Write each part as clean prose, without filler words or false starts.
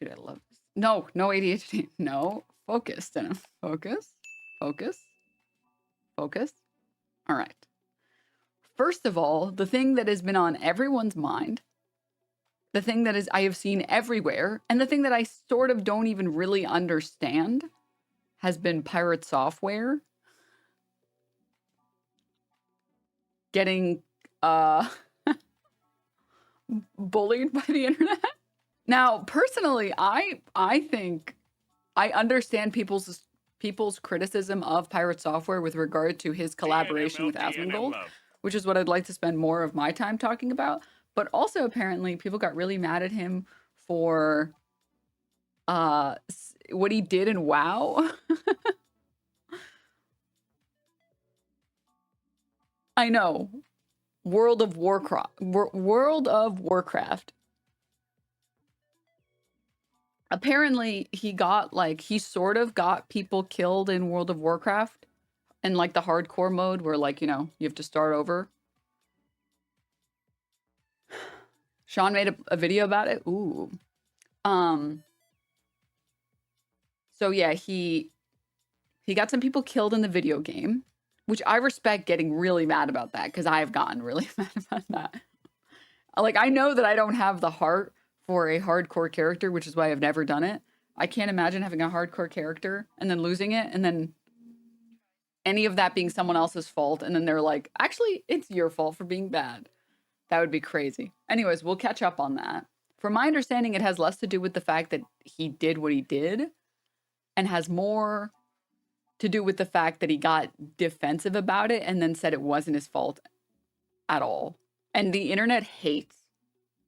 Dude, I love this. No, no ADHD. No. Focus, Denim. Focus. Focus. Focus. All right. First of all, the thing that has been on everyone's mind, the thing that is I have seen everywhere, and the thing that I sort of don't even really understand has been PirateSoftware getting bullied by the internet. Now, personally, I think I understand people's criticism of PirateSoftware with regard to his collaboration with Asmongold, which is what I'd like to spend more of my time talking about. But also, apparently, people got really mad at him for what he did in WoW. I know. World of Warcraft. Apparently, he sort of got people killed in World of Warcraft in like the hardcore mode where you have to start over. Sean made a video about it. Ooh. So yeah, he got some people killed in the video game, which I respect getting really mad about that because I've gotten really mad about that. Like, I know that I don't have the heart for a hardcore character, which is why I've never done it. I can't imagine having a hardcore character and then losing it and then any of that being someone else's fault. And then they're like, actually, it's your fault for being bad. That would be crazy. Anyways, we'll catch up on that. From my understanding, it has less to do with the fact that he did what he did and has more to do with the fact that he got defensive about it and then said it wasn't his fault at all. And the internet hates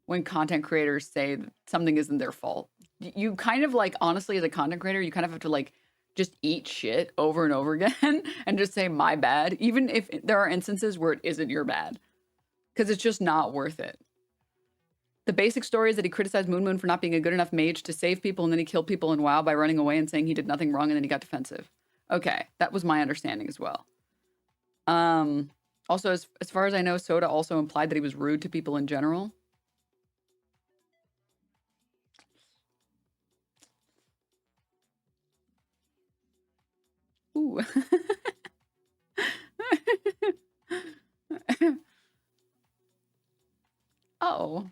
when content creators say something isn't their fault. You kind of honestly, as a content creator, you kind of have to just eat shit over and over again and just say, my bad, even if there are instances where it isn't your bad, because it's just not worth it. The basic story is that he criticized Moon for not being a good enough mage to save people, and then he killed people in WoW by running away and saying he did nothing wrong, and then he got defensive. Okay, that was my understanding as well. Also, as far as I know, Soda also implied that he was rude to people in general. Ooh. Oh.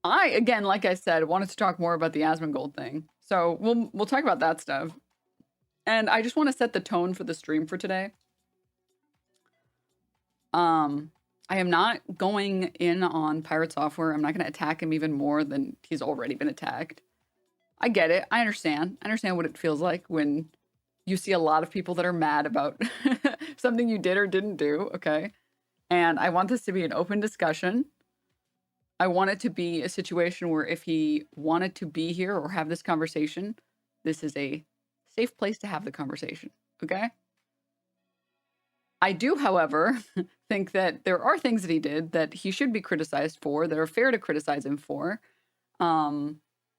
I, again, like I said, wanted to talk more about the Asmongold thing. So we'll talk about that stuff. And I just want to set the tone for the stream for today. I am not going in on PirateSoftware. I'm not going to attack him even more than he's already been attacked. I get it. I understand. I understand what it feels like when you see a lot of people that are mad about something you did or didn't do, okay? And I want this to be an open discussion. I want it to be a situation where if he wanted to be here or have this conversation, this is a safe place to have the conversation, okay? I do, however, think that there are things that he did that he should be criticized for, that are fair to criticize him for, and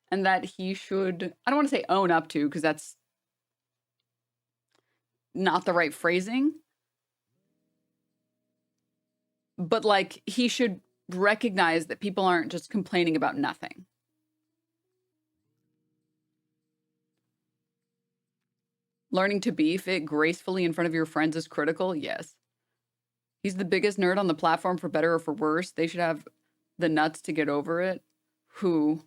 that he should, I don't want to say own up to, because that's not the right phrasing, but he should recognize that people aren't just complaining about nothing. Learning to beef it gracefully in front of your friends is critical, yes. He's the biggest nerd on the platform, for better or for worse. They should have the nuts to get over it. Who?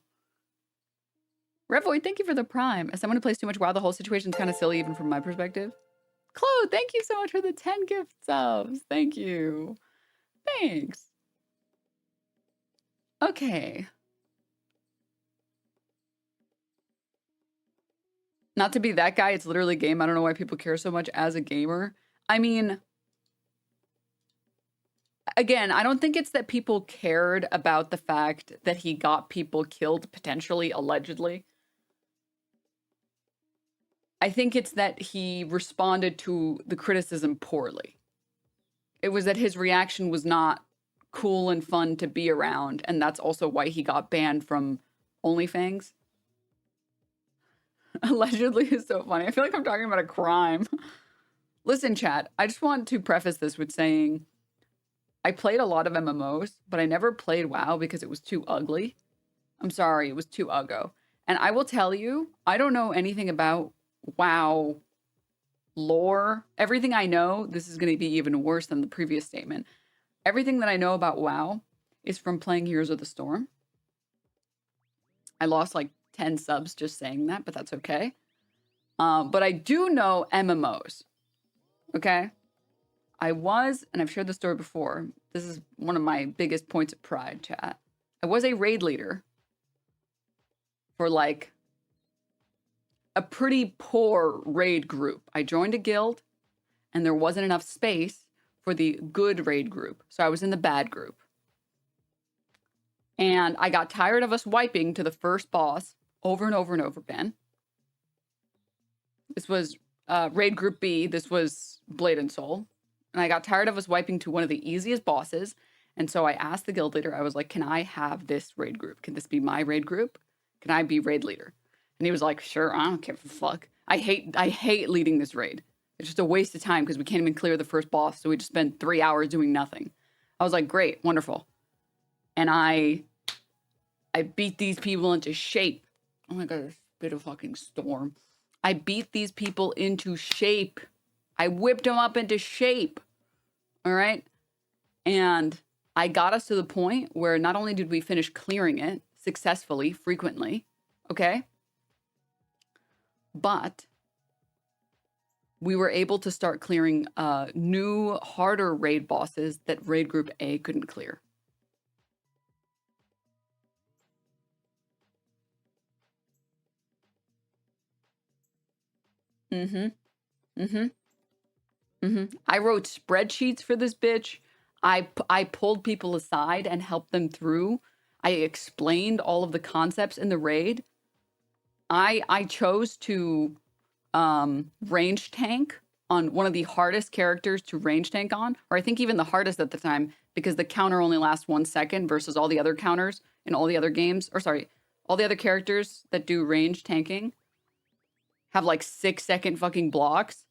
Revoid, thank you for the prime. As someone who plays too much WoW, the whole situation's kind of silly, even from my perspective. Chloe, thank you so much for the 10 gift subs. Thank you. Thanks. Okay. Not to be that guy, it's literally a game. I don't know why people care so much as a gamer. I mean, again, I don't think it's that people cared about the fact that he got people killed, potentially, allegedly. I think it's that he responded to the criticism poorly. It was that his reaction was not cool and fun to be around, and that's also why he got banned from OnlyFangs. Allegedly is so funny. I feel like I'm talking about a crime. Listen, chat, I just want to preface this with saying I played a lot of MMOs, but I never played WoW because it was too ugly. I'm sorry, it was too uggo. And I will tell you, I don't know anything about WoW lore. Everything I know, this is going to be even worse than the previous statement. Everything that I know about WoW is from playing Heroes of the Storm. I lost like 10 subs just saying that, but that's okay. But I do know MMOs. Okay? I was, and I've shared the story before. This is one of my biggest points of pride, chat. I was a raid leader for like a pretty poor raid group. I joined a guild and there wasn't enough space for the good raid group. So I was in the bad group. And I got tired of us wiping to the first boss over and over and over again. This was raid group B. This was Blade and Soul. And I got tired of us wiping to one of the easiest bosses. And so I asked the guild leader, I was like, can I have this raid group? Can this be my raid group? Can I be raid leader? And he was like, sure, I don't give a fuck. I hate leading this raid. It's just a waste of time because we can't even clear the first boss. So we just spent 3 hours doing nothing. I was like, great, wonderful. And I beat these people into shape. Oh my God, there's a bit of fucking storm. I beat these people into shape. I whipped them up into shape. All right. And I got us to the point where not only did we finish clearing it successfully, frequently, okay, but we were able to start clearing new, harder raid bosses that raid group A couldn't clear. I wrote spreadsheets for this bitch. I pulled people aside and helped them through. I explained all of the concepts in the raid. I chose to range tank on one of the hardest characters to range tank on, or I think even the hardest at the time, because the counter only lasts 1 second versus all the other counters in all the other games, or sorry, all the other characters that do range tanking have like 6-second fucking blocks.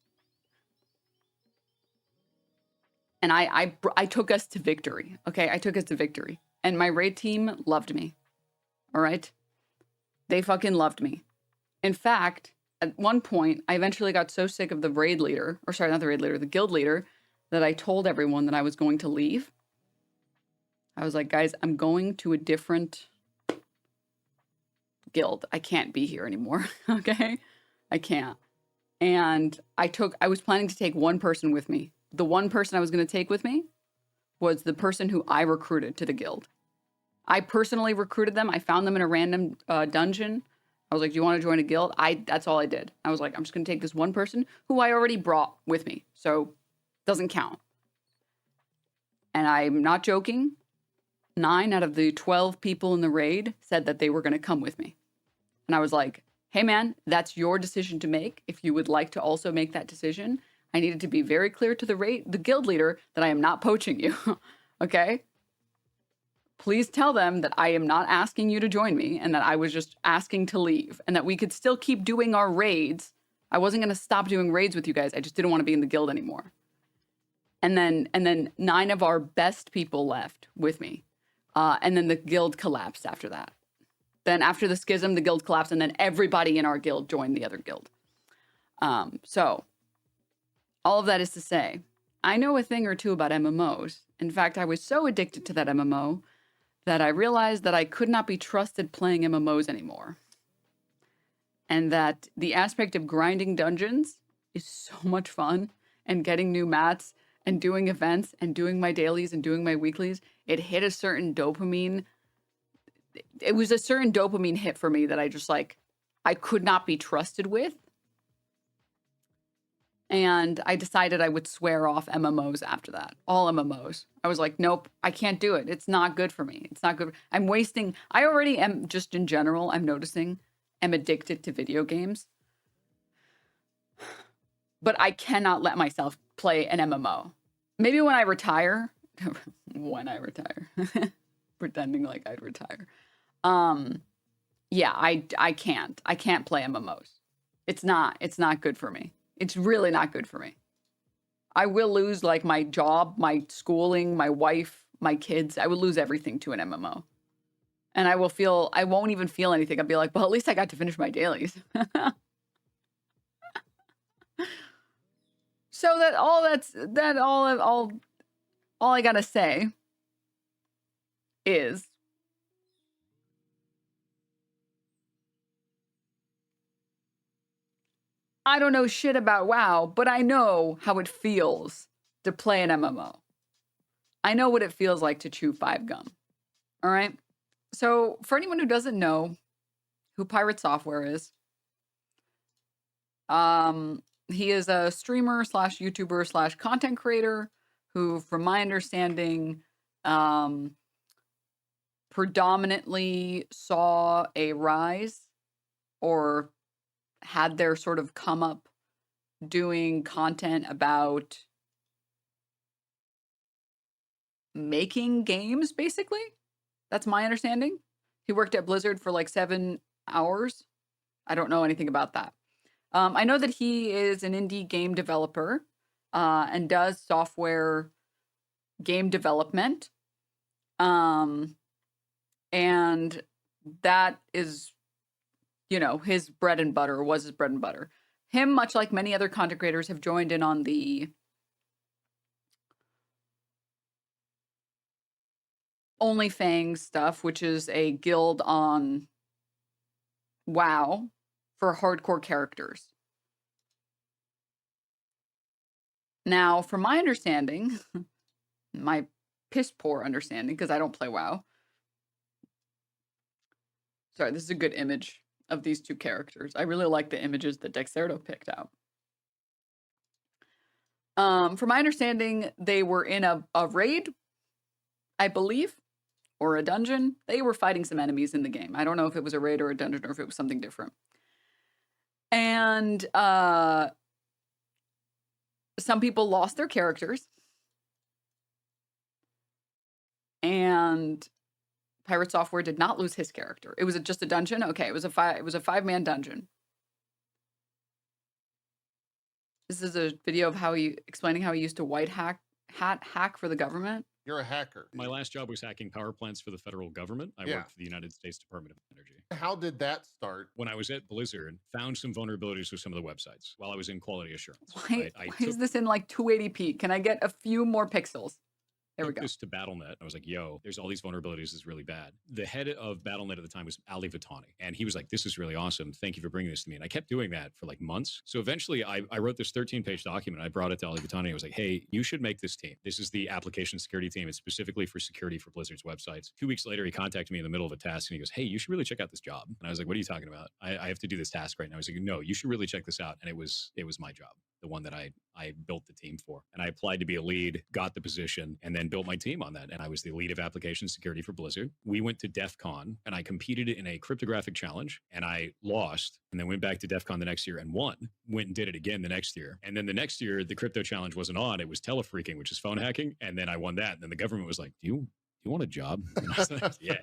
And I took us to victory. Okay, I took us to victory. And my raid team loved me. All right? They fucking loved me. In fact, at one point, I eventually got so sick of the raid leader, or sorry, not the raid leader, the guild leader, that I told everyone that I was going to leave. I was like, guys, I'm going to a different guild. I can't be here anymore. Okay? I can't. And I was planning to take one person with me. The one person I was going to take with me was the person who I recruited to the guild. I personally recruited them. I found them in a random dungeon. I was like, do you want to join a guild? That's all I did. I was like, I'm just going to take this one person who I already brought with me. So doesn't count. And I'm not joking. 9 out of the 12 people in the raid said that they were going to come with me. And I was like, hey man, that's your decision to make. If you would like to also make that decision, I needed to be very clear to the guild leader that I am not poaching you. Okay? Please tell them that I am not asking you to join me and that I was just asking to leave and that we could still keep doing our raids. I wasn't going to stop doing raids with you guys. I just didn't want to be in the guild anymore. And then 9 of our best people left with me. And then the guild collapsed after that. Then after the schism, the guild collapsed and then everybody in our guild joined the other guild. So all of that is to say, I know a thing or two about MMOs. In fact, I was so addicted to that MMO that I realized that I could not be trusted playing MMOs anymore. And that the aspect of grinding dungeons is so much fun, and getting new mats and doing events and doing my dailies and doing my weeklies. It hit a certain dopamine. It was a certain dopamine hit for me that I just like, I could not be trusted with. And I decided I would swear off MMOs after that. All MMOs. I was like, nope, I can't do it. It's not good for me. It's not good. I'm wasting. I already am, just in general, I'm noticing, am addicted to video games. But I cannot let myself play an MMO. Maybe when I retire. When I retire. Pretending like I'd retire. Yeah, I can't. I can't play MMOs. It's not good for me. It's really not good for me. I will lose like my job, my schooling, my wife, my kids. I would lose everything to an MMO. And I won't even feel anything. I'll be like, well, at least I got to finish my dailies. So all I gotta say is I don't know shit about WoW, but I know how it feels to play an MMO. I know what it feels like to chew 5 gum. All right? So for anyone who doesn't know who PirateSoftware is, he is a streamer / YouTuber / content creator who, from my understanding, predominantly saw a rise or had their sort of come up doing content about making games, basically. That's my understanding. He worked at Blizzard for like 7 hours. I don't know anything about that. I know that he is an indie game developer and does software game development. And that is, his bread and butter, was his bread and butter. Him, much like many other content creators, have joined in on the OnlyFangs stuff, which is a guild on WoW for hardcore characters. Now, from my understanding, my piss poor understanding, because I don't play WoW. Sorry, this is a good image of these 2 characters. I really like the images that Dexerto picked out. From my understanding, they were in a raid, I believe, or a dungeon. They were fighting some enemies in the game. I don't know if it was a raid or a dungeon or if it was something different. And some people lost their characters. And PirateSoftware did not lose his character. It was just a dungeon. Okay, it was a 5-man dungeon. This is a video of explaining how he used to white hack for the government. You're a hacker. My last job was hacking power plants for the federal government. I worked for the United States Department of Energy. How did that start? When I was at Blizzard, found some vulnerabilities with some of the websites while I was in quality assurance. Why is this in like 280p? Can I get a few more pixels? There we go. This to BattleNet. I was like, yo, there's all these vulnerabilities. This is really bad. The head of BattleNet at the time was Ali Vitani. And he was like, this is really awesome. Thank you for bringing this to me. And I kept doing that for like months. So eventually I wrote this 13-page document. I brought it to Ali Vitani. I was like, hey, you should make this team. This is the application security team. It's specifically for security for Blizzard's websites. 2 weeks later, he contacted me in the middle of a task and he goes, hey, you should really check out this job. And I was like, what are you talking about? I have to do this task right now. I was like, no, you should really check this out. And it was my job, the one that I built the team for. And I applied to be a lead, got the position, and then built my team on that. And I was the lead of application security for Blizzard. We went to DEF CON and I competed in a cryptographic challenge and I lost and then went back to DEF CON the next year and won. Went and did it again the next year. And then the next year, the crypto challenge wasn't on. It was telefreaking, which is phone hacking. And then I won that. And then the government was like, do you want a job? And I was like, yeah.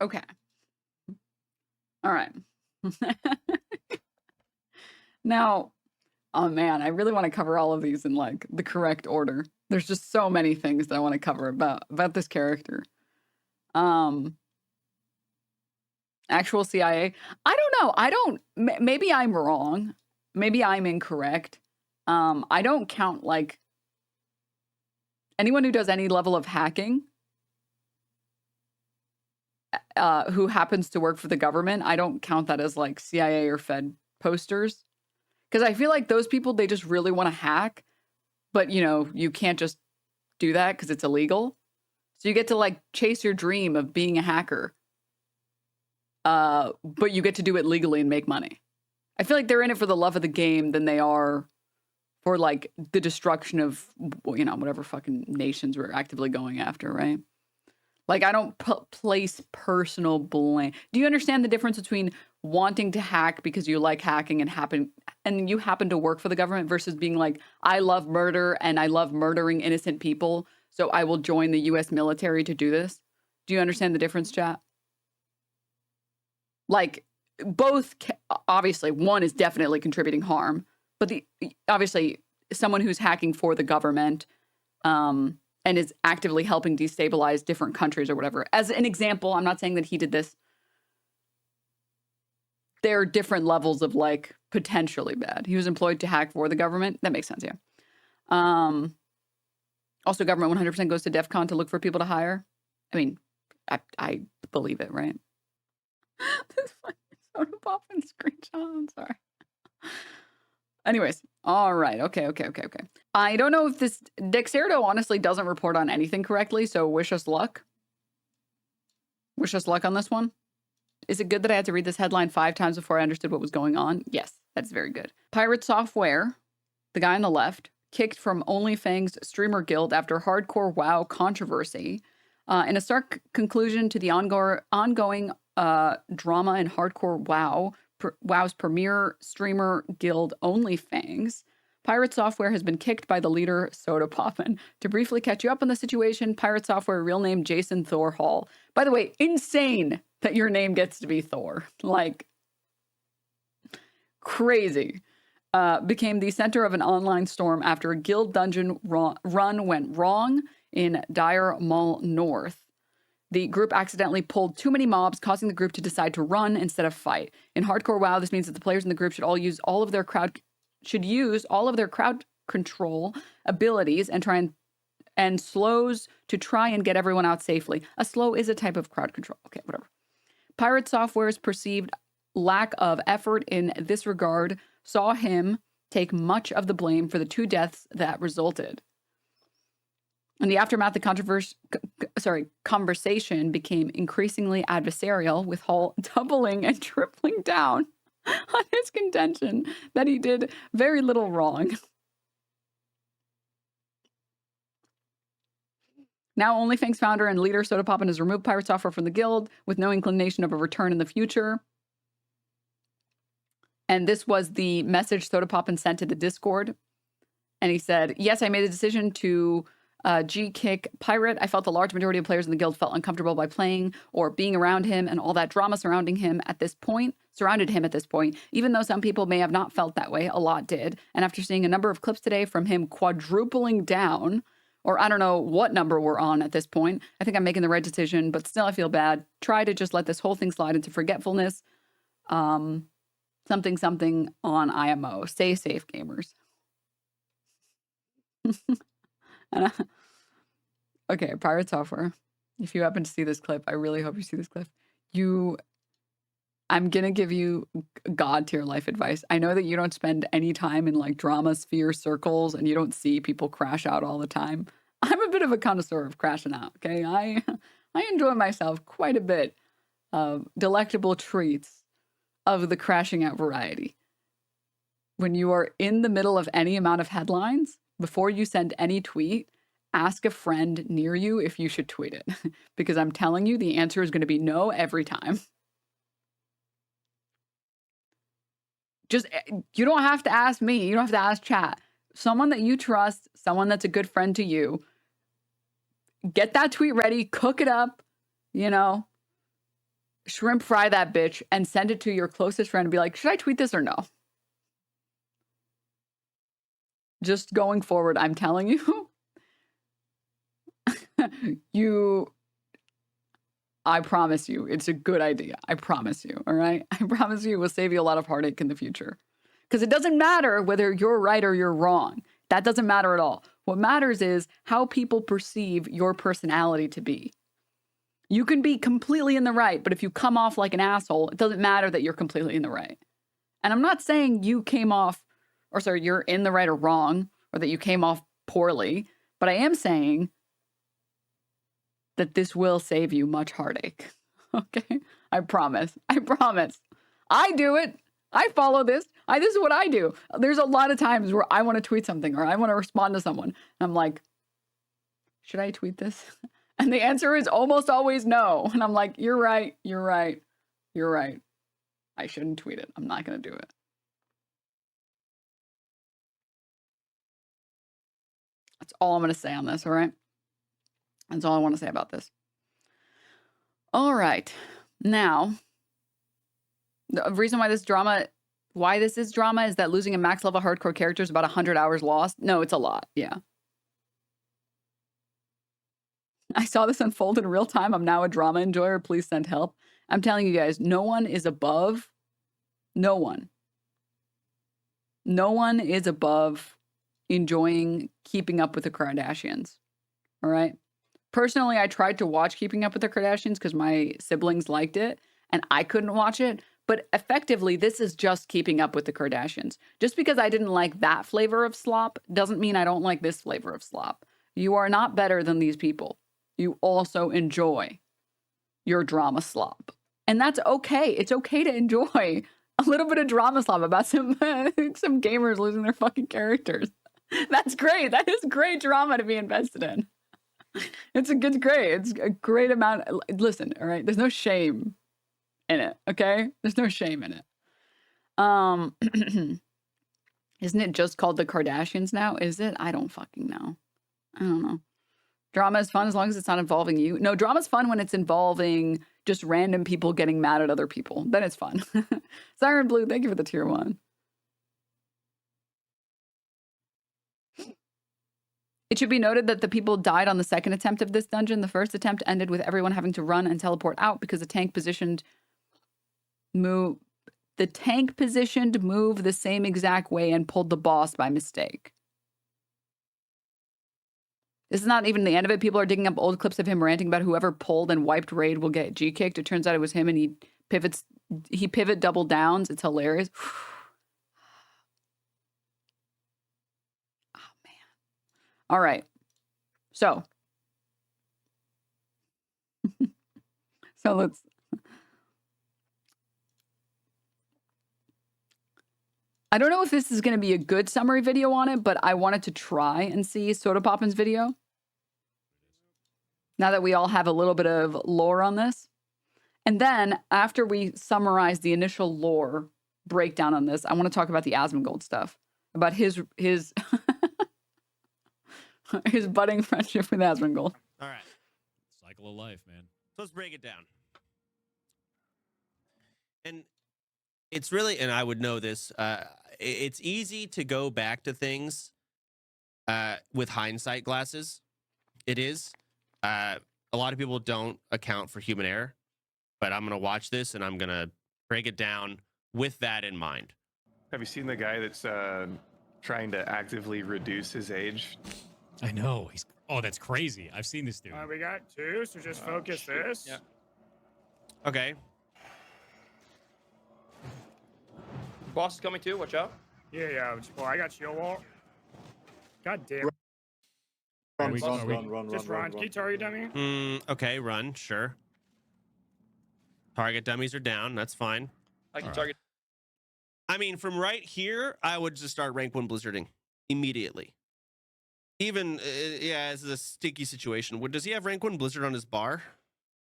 Okay. All right. Now, oh man, I really want to cover all of these in like the correct order. There's just so many things that I want to cover about this character. Actual CIA. I don't know. Maybe I'm wrong. Maybe I'm incorrect. I don't count like anyone who does any level of hacking who happens to work for the government. I don't count that as like CIA or Fed posters. Because I feel like those people, they just really want to hack. But, you can't just do that because it's illegal. So you get to like chase your dream of being a hacker. But you get to do it legally and make money. I feel like they're in it for the love of the game than they are for like the destruction of, whatever fucking nations we're actively going after, right? Like, I don't place personal blame. Do you understand the difference between wanting to hack because you like hacking and you happen to work for the government versus being like, I love murder and I love murdering innocent people, so I will join the U.S. military to do this? Do you understand the difference, chat? Like, both, obviously, one is definitely contributing harm, but obviously, someone who's hacking for the government, and is actively helping destabilize different countries or whatever. As an example, I'm not saying that he did this. There are different levels of like potentially bad. He was employed to hack for the government. That makes sense, yeah. Also, government 100% goes to DEF CON to look for people to hire. I mean, I believe it, right? This fucking soda pop and screenshot. I'm sorry. Anyways, all right. Okay. I don't know if this Dexerto honestly doesn't report on anything correctly, so wish us luck. Wish us luck on this one. Is it good that I had to read this headline 5 times before I understood what was going on? Yes, that's very good. PirateSoftware, the guy on the left, kicked from OnlyFangs streamer guild after hardcore WoW controversy. In a stark conclusion to the ongoing drama in hardcore WoW, WoW's premier streamer guild OnlyFangs, PirateSoftware has been kicked by the leader Soda Poppin. To briefly catch you up on the situation, PirateSoftware real name Jason Thor Hall. By the way, insane that your name gets to be Thor. Like, crazy. Became the center of an online storm after a guild dungeon run went wrong in Dire Mall North. The group accidentally pulled too many mobs, causing the group to decide to run instead of fight. In hardcore WoW, this means that the players in the group should use all of their crowd control abilities and slows to try and get everyone out safely. A slow is a type of crowd control. Okay, whatever. PirateSoftware's perceived lack of effort in this regard saw him take much of the blame for the 2 deaths that resulted. In the aftermath, the conversation became increasingly adversarial, with Hall doubling and tripling down on his contention that he did very little wrong. Now, OnlyFangs founder and leader Soda Poppin has removed PirateSoftware from the guild with no inclination of a return in the future. And this was the message Soda Poppin sent to the Discord. And he said, yes, I made the decision to G-kick Pirate. I felt the large majority of players in the guild felt uncomfortable by playing or being around him, and all that drama surrounded him at this point. Even though some people may have not felt that way, a lot did. And after seeing a number of clips today from him quadrupling down, or I don't know what number we're on at this point, I think I'm making the right decision, but still I feel bad. Try to just let this whole thing slide into forgetfulness. Something on IMO. Stay safe, gamers. Okay, PirateSoftware. If you happen to see this clip, I really hope you see this clip. I'm gonna give you God tier life advice. I know that you don't spend any time in like drama sphere circles and you don't see people crash out all the time. I'm a bit of a connoisseur of crashing out, okay? I enjoy myself quite a bit of delectable treats of the crashing out variety. When you are in the middle of any amount of headlines, before you send any tweet, ask a friend near you if you should tweet it. Because I'm telling you, the answer is going to be no every time. You don't have to ask me. You don't have to ask chat. Someone that you trust, someone that's a good friend to you, get that tweet ready, cook it up, shrimp fry that bitch, and send it to your closest friend and be like, should I tweet this or no? Just going forward, I'm telling you, I promise you, it's a good idea. I promise you, all right? I promise you it will save you a lot of heartache in the future. Because it doesn't matter whether you're right or you're wrong. That doesn't matter at all. What matters is how people perceive your personality to be. You can be completely in the right, but if you come off like an asshole, it doesn't matter that you're completely in the right. And I'm not saying you're in the right or wrong, or that you came off poorly, but I am saying that this will save you much heartache. Okay? I promise. I do it. I follow this. This is what I do. There's a lot of times where I want to tweet something or I want to respond to someone. And I'm like, should I tweet this? And the answer is almost always no. And I'm like, you're right. I shouldn't tweet it. I'm not going to do it. That's all I'm going to say on this, all right? That's all I want to say about this. All right. Now, the reason why this drama why this is drama is that losing a max level hardcore character is about 100 hours lost. No, it's a lot. Yeah. I saw this unfold in real time. I'm now a drama enjoyer. Please send help. I'm telling you guys, no one is above. No one. No one is above enjoying Keeping Up with the Kardashians. All right. Personally, I tried to watch Keeping Up with the Kardashians because my siblings liked it and I couldn't watch it. But effectively, this is just Keeping Up with the Kardashians. Just because I didn't like that flavor of slop doesn't mean I don't like this flavor of slop. You are not better than these people. You also enjoy your drama slop. And that's okay. It's okay to enjoy a little bit of drama slop about some gamers losing their fucking characters. That's great. That is great drama to be invested in. It's great. It's a great amount. Listen, all right. There's no shame in it. Okay. There's no shame in it. Isn't it just called the Kardashians now? Is it? I don't fucking know. I don't know. Drama is fun as long as it's not involving you. No, drama's fun when it's involving just random people getting mad at other people. Then it's fun. Siren Blue, thank you for the tier 1. It should be noted that the people died on the second attempt of this dungeon. The first attempt ended with everyone having to run and teleport out because the tank positioned move the same exact way and pulled the boss by mistake. This is not even the end of it. People are digging up old clips of him ranting about whoever pulled and wiped raid will get G-kicked. It turns out it was him and he pivot double downs. It's hilarious. Oh, man. All right. So let's... I don't know if this is going to be a good summary video on it, but I wanted to try and see Soda Poppin's video. Now that we all have a little bit of lore on this. And then after we summarize the initial lore breakdown on this, I want to talk about the Asmongold stuff. About his his budding friendship with Asmongold. All right. Cycle of life, man. So let's break it down. And it's really, and I would know this, it's easy to go back to things with hindsight glasses. It is. A lot of people don't account for human error, but I'm going to watch this and I'm going to break it down with that in mind. Have you seen the guy that's trying to actively reduce his age? I know. That's crazy. I've seen this dude. We got 2, so just focus this. Yeah. Okay. Boss is coming too. Watch out. Yeah. Well, I got shield wall. God damn. Run. Just run. Can you target dummy? Okay, run. Sure. Target dummies are down. That's fine. I can target. I mean, from right here, I would just start rank 1 blizzarding immediately. Even, yeah, this is a sticky situation. Does he have rank 1 blizzard on his bar?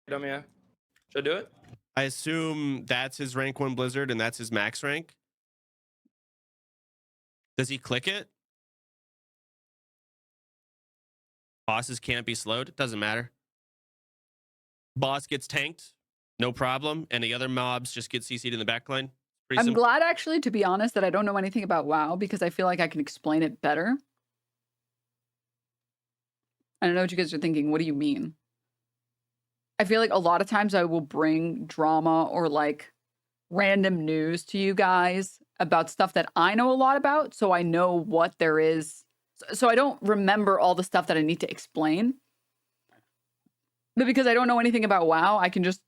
Dummy, yeah. Should I do it? I assume that's his rank 1 blizzard and that's his max rank. Does he click it? Bosses can't be slowed. Doesn't matter. Boss gets tanked. No problem. And the other mobs just get CC'd in the backline. I'm glad, actually, to be honest, that I don't know anything about WoW because I feel like I can explain it better. I don't know what you guys are thinking. What do you mean? I feel like a lot of times I will bring drama or like random news to you guys about stuff that I know a lot about. So I know what there is. So I don't remember all the stuff that I need to explain. But because I don't know anything about WoW, I can just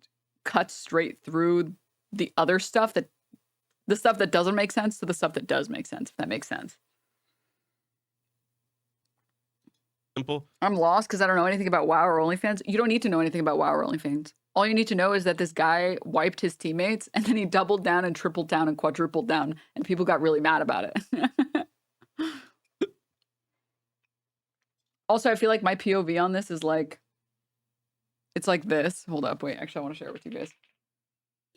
cut straight through the other stuff the stuff that doesn't make sense to the stuff that does make sense, if that makes sense. Simple. I'm lost because I don't know anything about WoW or OnlyFans. You don't need to know anything about WoW or OnlyFans. All you need to know is that this guy wiped his teammates and then he doubled down and tripled down and quadrupled down and people got really mad about it. Also, I feel like my POV on this is like, it's like this. Hold up, wait, actually I want to share it with you guys.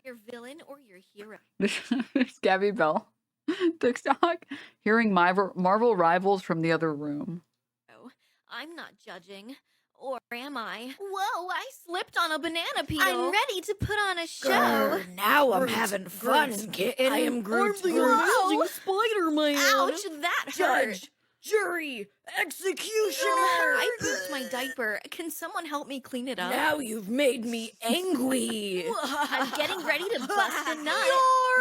Your villain or your hero? There's Gabby Bell. TikTok. Hearing Marvel rivals from the other room. Oh, I'm not judging. Or am I? Whoa, I slipped on a banana peel. I'm ready to put on a show. Now I'm having fun, kitten. I am Groot, the amazing Spider-Man. Ouch, that hurt. Judge, jury, executioner. I pooped my diaper. Can someone help me clean it up? Now you've made me angry. I'm getting ready to bust a nut.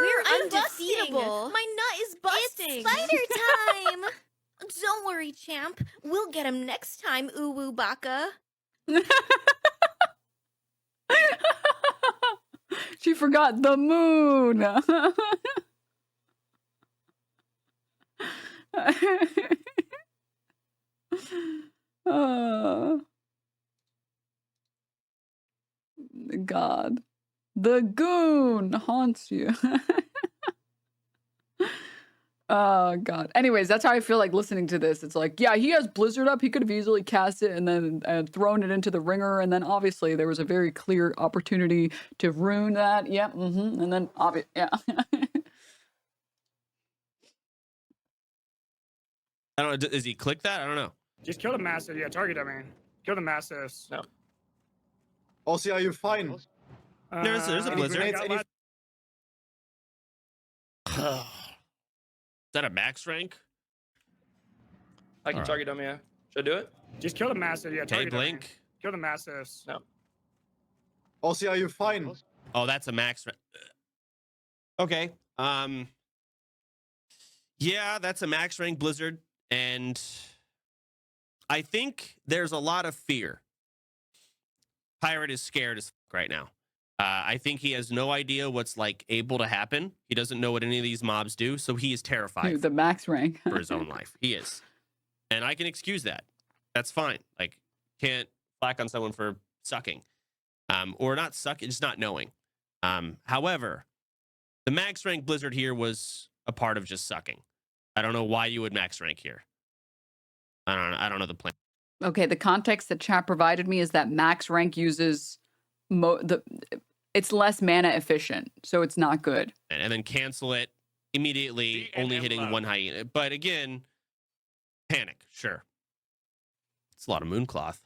We're undefeatable. My nut is busting. It's spider time. Don't worry, champ. We'll get him next time, Uwu Baka. She forgot the moon. God. The goon haunts you. Oh, God. Anyways, that's how I feel like listening to this. It's like, yeah, he has Blizzard up. He could have easily cast it and then thrown it into the ringer. And then obviously there was a very clear opportunity to ruin that. Yeah. And then, yeah. I don't know. Does he click that? I don't know. Just kill the mastiff. Yeah, target them, man. Kill the mastiffs. No. Aussie, are you fine? There's a Uh, blizzard. I got my- Is that a max rank? I can Alright. target them, yeah. Should I do it? Just kill the mastiff. Yeah, Okay, target them, man. blink. Kill the mastiffs. No. Aussie, are you fine? Oh, that's a max. Okay. Yeah, that's a max rank blizzard, and I think there's a lot of fear. Pirate is scared as fuck right now. I think he has no idea what's like able to happen. He doesn't know what any of these mobs do, so he is terrified Dude, the max rank. for his own life. He is, and I can excuse that. That's fine. Like, can't flack on someone for sucking, or not sucking, just not knowing. However, the max rank blizzard here was a part of just sucking. I don't know why you would max rank here. I don't know the plan. Okay, the context that chat provided me is that max rank uses it's less mana efficient, so it's not good. And then cancel it immediately, only hitting one hyena. But again, panic, sure. It's a lot of mooncloth.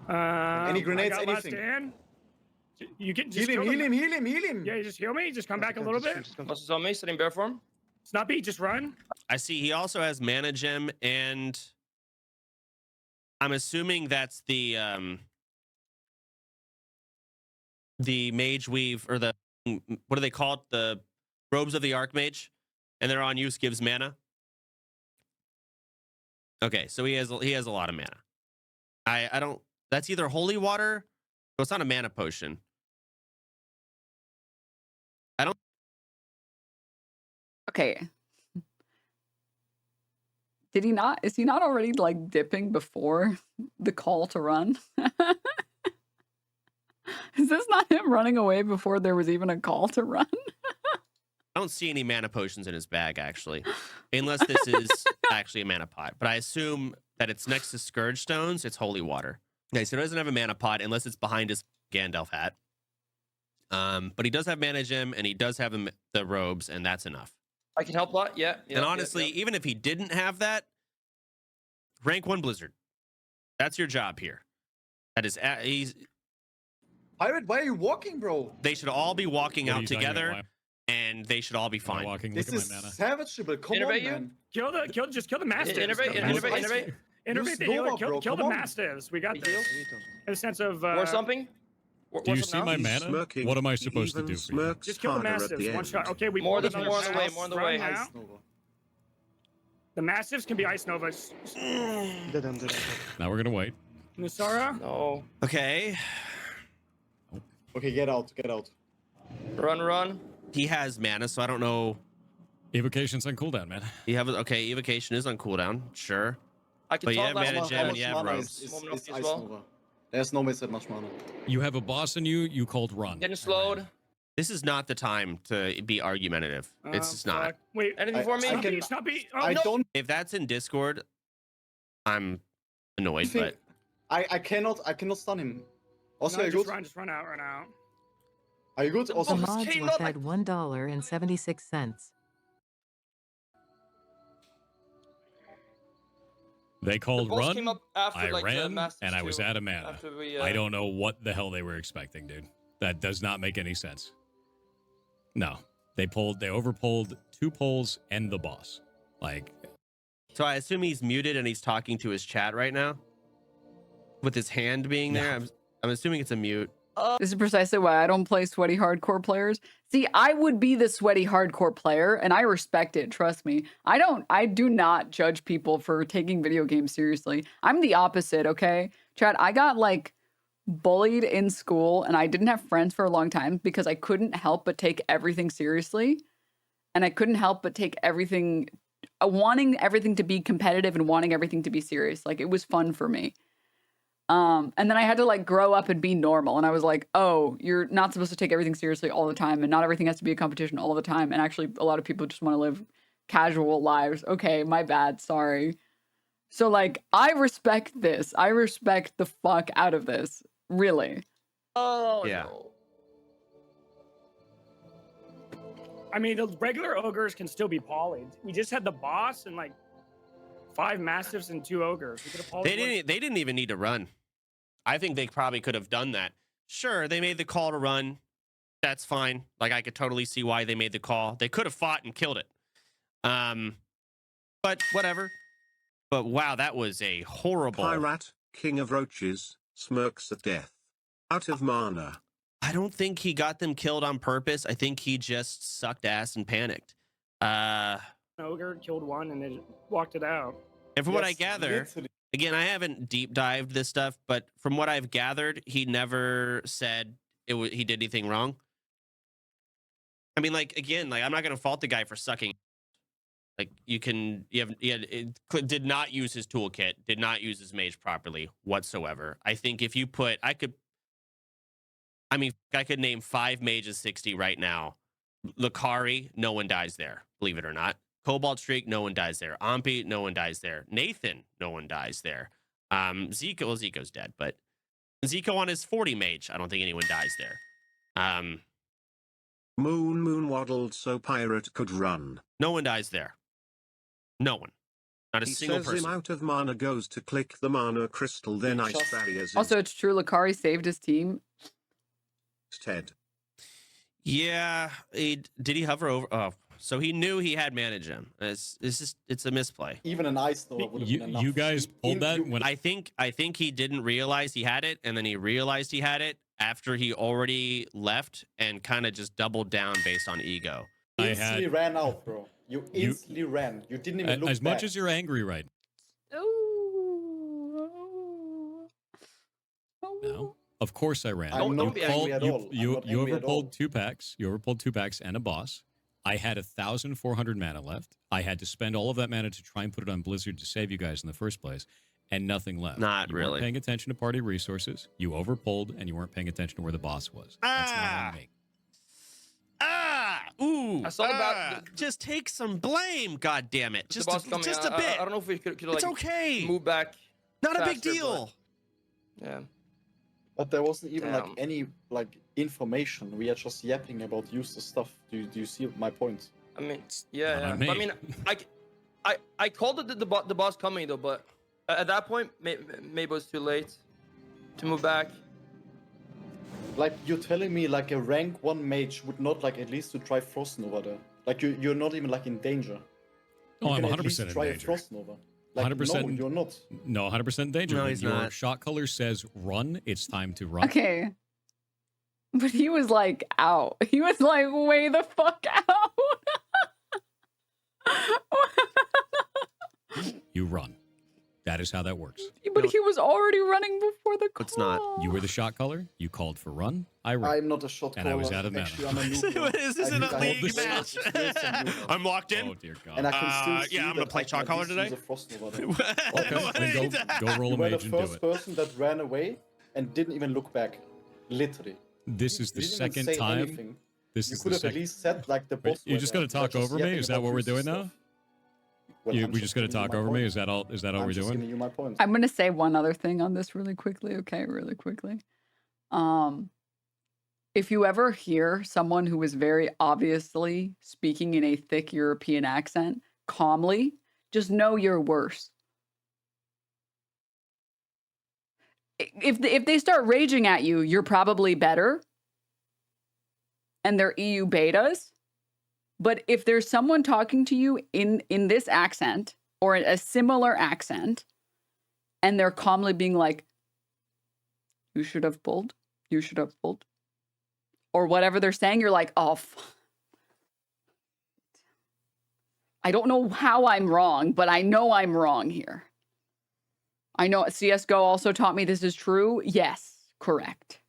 Any grenades, I got last anything? stand. You can just Heal him, kill heal them. him, heal him, heal him. Yeah, you just heal me. Just come back a little bit. Bosses on me, sitting bear form. Snuppy, just run. I see he also has mana gem, and I'm assuming that's the mage weave, or the, what do they call it? The robes of the archmage, and they're on use gives mana. Okay, so he has a lot of mana. I don't. That's either holy water. No, it's not a mana potion. I don't. Okay. Did he not? Is he not already like dipping before the call to run? Is this not him running away before there was even a call to run? I don't see any mana potions in his bag, actually, unless this is actually a mana pot. But I assume that it's next to Scourge Stones. It's holy water. Okay, so he doesn't have a mana pot unless it's behind his Gandalf hat. But he does have mana gem, and he does have the robes, and that's enough. I can help a lot, yeah. And honestly, even if he didn't have that, rank 1 Blizzard. That's your job here. That is, he's. Pirate, why are you walking, bro? They should all be walking What are out you talking about, together, Wyatt? and they should all be Am I fine. walking? This Look is at my mana. savageable. Come Innervate on, you? man. Just kill the mastiffs. Innervate, Kill the innervate, mastiffs. innervate. Innervate Use the healer. Nova, Kill bro, the come on. mastiffs. We got Big this. deal. In a sense of War something? Do you see my mana? What am I supposed to do for you? just kill the mastiffs. One shot. Okay, we More pulled than another more on the way, shot. more on the Run way. now. The mastiffs can be ice novas. Now we're gonna wait. Nusara? No. Okay. Okay, get out, get out. Run. He has mana, so I don't know. Evocation's on cooldown, man. You have okay. Evocation is on cooldown, sure. I can But you talk have last mana one. gem and you have mana robes. is Moment of Ice as well. Nova. There's no way that much mana. You have a boss in you. You called run. Getting I slowed. ran. This is not the time to be argumentative. It's just not. Fuck. Wait. Anything for me? I can- Snuppy. Oh, I no. don't If that's in Discord, I'm annoyed. think But I cannot stun him. Also, No, are you just good? run. Just run out. Run out. Are you good? The Also, boss Mods came were out like- fed $1.76. They called boss run, came up after, I like, the ran, Masters and I was too, out of mana. after we, I don't know what the hell they were expecting, dude. That does not make any sense. No. They overpulled 2 polls and the boss. Like, So I assume he's muted and he's talking to his chat right now, with his hand being there. I'm assuming it's a mute. This is precisely why I don't play sweaty hardcore players. See, I would be the sweaty hardcore player, and I respect it, trust me. I do not judge people for taking video games seriously. I'm the opposite, okay? Chat, I got, like, bullied in school, and I didn't have friends for a long time because I couldn't help but take everything seriously. And I couldn't help but take everything, wanting everything to be competitive and wanting everything to be serious. Like, it was fun for me. And then I had to like grow up and be normal. And I was like, oh, you're not supposed to take everything seriously all the time. And not everything has to be a competition all the time. And actually, a lot of people just want to live casual lives. Okay, my bad. Sorry. So like, I respect this. I respect the fuck out of this. Really. Oh, Yeah. no. I mean, the regular ogres can still be polyed. We just had the boss and like 5 mastiffs and 2 ogres. We could have polyed. They didn't even need to run. I think they probably could have done that. Sure, they made the call to run. That's fine. Like, I could totally see why they made the call. They could have fought and killed it. But whatever. But wow, that was a horrible. Pirate, king of roaches, smirks at death. Out of mana. I don't think he got them killed on purpose. I think he just sucked ass and panicked. Ogre killed 1 and then walked it out. And from what I Yes, gather, literally. again, I haven't deep dived this stuff, but from what I've gathered, he never said he did anything wrong. I mean, like, again, like, I'm not going to fault the guy for sucking. Like, did not use his toolkit, did not use his mage properly whatsoever. I think if you put, I could name 5 mages 60 right now. Lakari, no one dies there, believe it or not. Cobalt Streak, no one dies there. Ampi, no one dies there. Nathan, no one dies there. Zico's dead, but Zico on his 40 mage, I don't think anyone dies there. Moon waddled so pirate could run. No one dies there. No one. Not a He single says person. him out of mana goes to click the mana crystal, then ice Just- barriers Also, it's true. Lakari saved his team. instead. Yeah, did he hover over? Oh, so he knew he had mana gem. It's a misplay. Even an ice though would have been enough. You guys pulled that when I think he didn't realize he had it, and then he realized he had it after he already left and kind of just doubled down based on ego. I instantly had ran out, bro. You instantly ran. You didn't even look as back. much as you're angry right now. Of course I ran. I'm not angry at all. I'm You not angry at all. overpulled 2 packs. You overpulled 2 packs and a boss. I had 1,400 mana left. I had to spend all of that mana to try and put it on Blizzard to save you guys in the first place, and nothing left. Not you really. weren't paying attention to party resources. You overpulled, and you weren't paying attention to where the boss was. That's not on me. Ooh. I saw the just take some blame, god damn it. Just the boss coming. just a I bit. don't know if we could like It's okay. move back. Not a big faster, deal. but- Yeah. But there wasn't even like Damn. any like information. We are just yapping about useless stuff. Do you see my point? I mean, Not yeah. on But I me. mean, I called it the boss coming though, but at that point, maybe it was too late to move back. Like you're telling me like a rank 1 mage would not like at least to try Frost Nova there. Like you're not even like in danger. Oh, You I'm can at 100% least in try a danger. Frost Nova. Like 100%. no, you're not. No, 100% in danger. No, When he's your not. shot color says run, it's time to run. Okay. But he was like out. He was like way the fuck out. You run. That is how that works. But he was already running before the call. It's not. You were the shot color. You called for run. I ran. I'm not a shot And I was caller. out of mana. Actually, I'm a noob, bro. This isn't I a have league this match. much experience than you, bro. I'm locked in. Oh dear God. And I can still see yeah, I'm gonna that play I can shot at caller least today. use a Frost Nova there. Okay, then go roll You a were the mage and do first it. person that ran away and didn't even look back. Literally. This is the You didn't even second say time. anything. This You is could the have at second. least said like the Wait, boss. you're just gonna talk over me? Is that what we're doing now? You're just gonna talk over me? Is that all? Is that all I'm we're just doing? giving you my point. I'm gonna say one other thing on this really quickly, okay? Really quickly. If you ever hear someone who is very obviously speaking in a thick European accent calmly, just know you're worse. if they start raging at you, you're probably better. And they're EU betas. But if there's someone talking to you in this accent or a similar accent, and they're calmly being like, you should have pulled, or whatever they're saying, you're like, oh, I don't know how I'm wrong, but I know I'm wrong here. I know CSGO also taught me this is true. Yes, correct.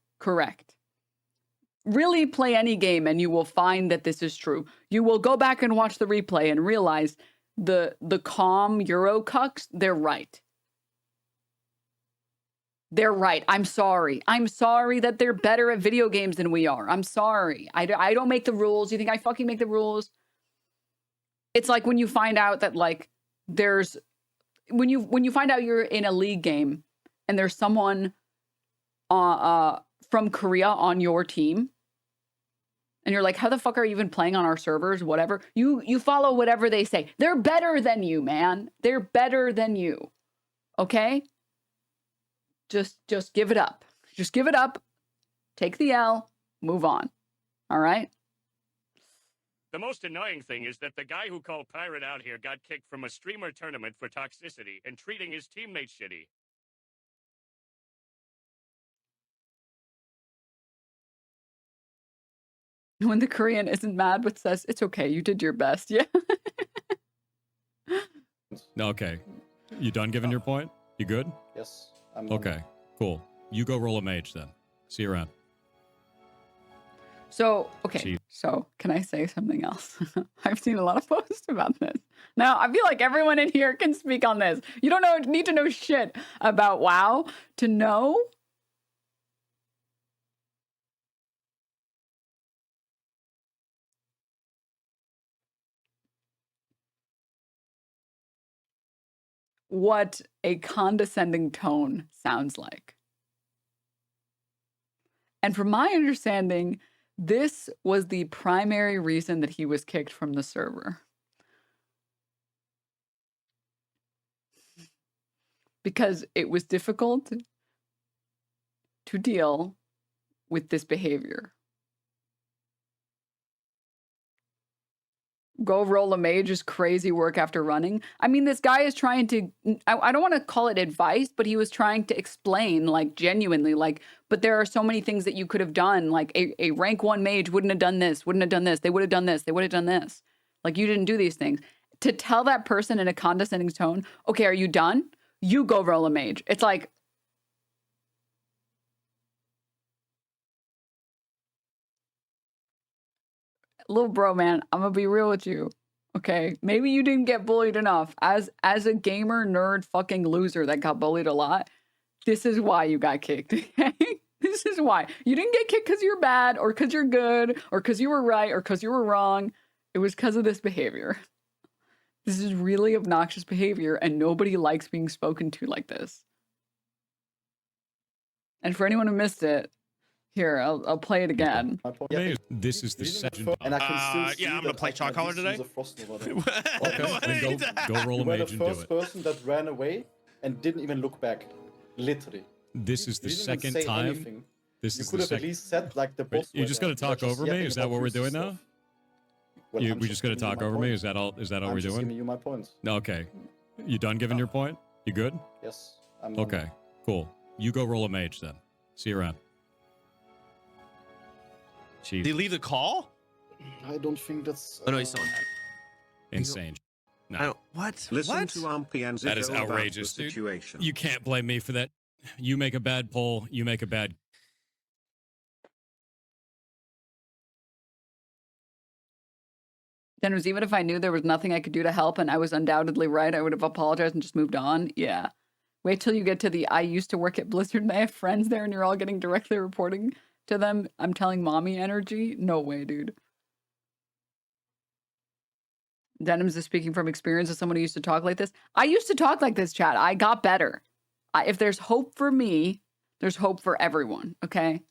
Really play any game and you will find that this is true. You will go back and watch the replay and realize the calm Euro cucks, they're right. They're right. I'm sorry. I'm sorry that they're better at video games than we are. I'm sorry. I don't make the rules. You think I fucking make the rules? It's like when you find out that like there's when you find out you're in a league game and there's someone from Korea on your team and you're like, how the fuck are you even playing on our servers? Whatever. You follow whatever they say. They're better than you, man. They're better than you. Okay? Just give it up. Just give it up. Take the L. Move on. All right? The most annoying thing is that the guy who called Pirate out here got kicked from a streamer tournament for toxicity and treating his teammates shitty. When the Korean isn't mad but says, it's okay, you did your best. Yeah. Okay. You done giving your point? You good? Yes. I'm okay, cool. You go roll a mage then. See you around. So, okay. So, can I say something else? I've seen a lot of posts about this. Now, I feel like everyone in here can speak on this. You don't need to know shit about WoW to know what a condescending tone sounds like. And from my understanding, this was the primary reason that he was kicked from the server. Because it was difficult to deal with this behavior. Go roll a mage is crazy work after running. I mean, this guy is trying to, I don't want to call it advice, but he was trying to explain, like, genuinely, like, but there are so many things that you could have done. Like, a rank 1 mage wouldn't have done this, wouldn't have done this. They would have done this. They would have done this. Like, you didn't do these things. To tell that person in a condescending tone, okay, are you done? You go roll a mage. It's like, little bro, man, I'm gonna be real with you. Okay, maybe you didn't get bullied enough. As a gamer nerd fucking loser that got bullied a lot, this is why you got kicked. Okay? This is why. You didn't get kicked because you're bad or because you're good or because you were right or because you were wrong. It was because of this behavior. This is really obnoxious behavior and nobody likes being spoken to like this. And for anyone who missed it, here, I'll play it again. This is the second. And I can still I'm gonna play Chalk Caller today. Okay, then go roll a mage and do the first it. person that ran away and didn't even look back. Literally. This is the second time. This you is could the have at second. least said like the boss. You're just gonna talk over me? Is that what we're doing now? Well, We just gonna talk over me? Is that all? Is that all we're doing? Giving you my points. Okay. You done giving your point? You good? Yes. Okay. Cool. You go roll a mage then. See you around. Chief. Did he leave the call? I don't think that's. Oh no, he's still on. Insane. No. I don't, what? Listen What? to Ampy and That is Zico about outrageous, the dude. situation. You can't blame me for that. You make a bad poll. You make a bad. Denims, even if I knew there was nothing I could do to help and I was undoubtedly right, I would have apologized and just moved on. Yeah. Wait till you get to the I used to work at Blizzard and I have friends there and you're all getting directly reporting to them. I'm telling mommy energy. No way, dude. Denims is speaking from experience as someone who used to talk like this. I used to talk like this, chat. I got better. If there's hope for me, there's hope for everyone. Okay.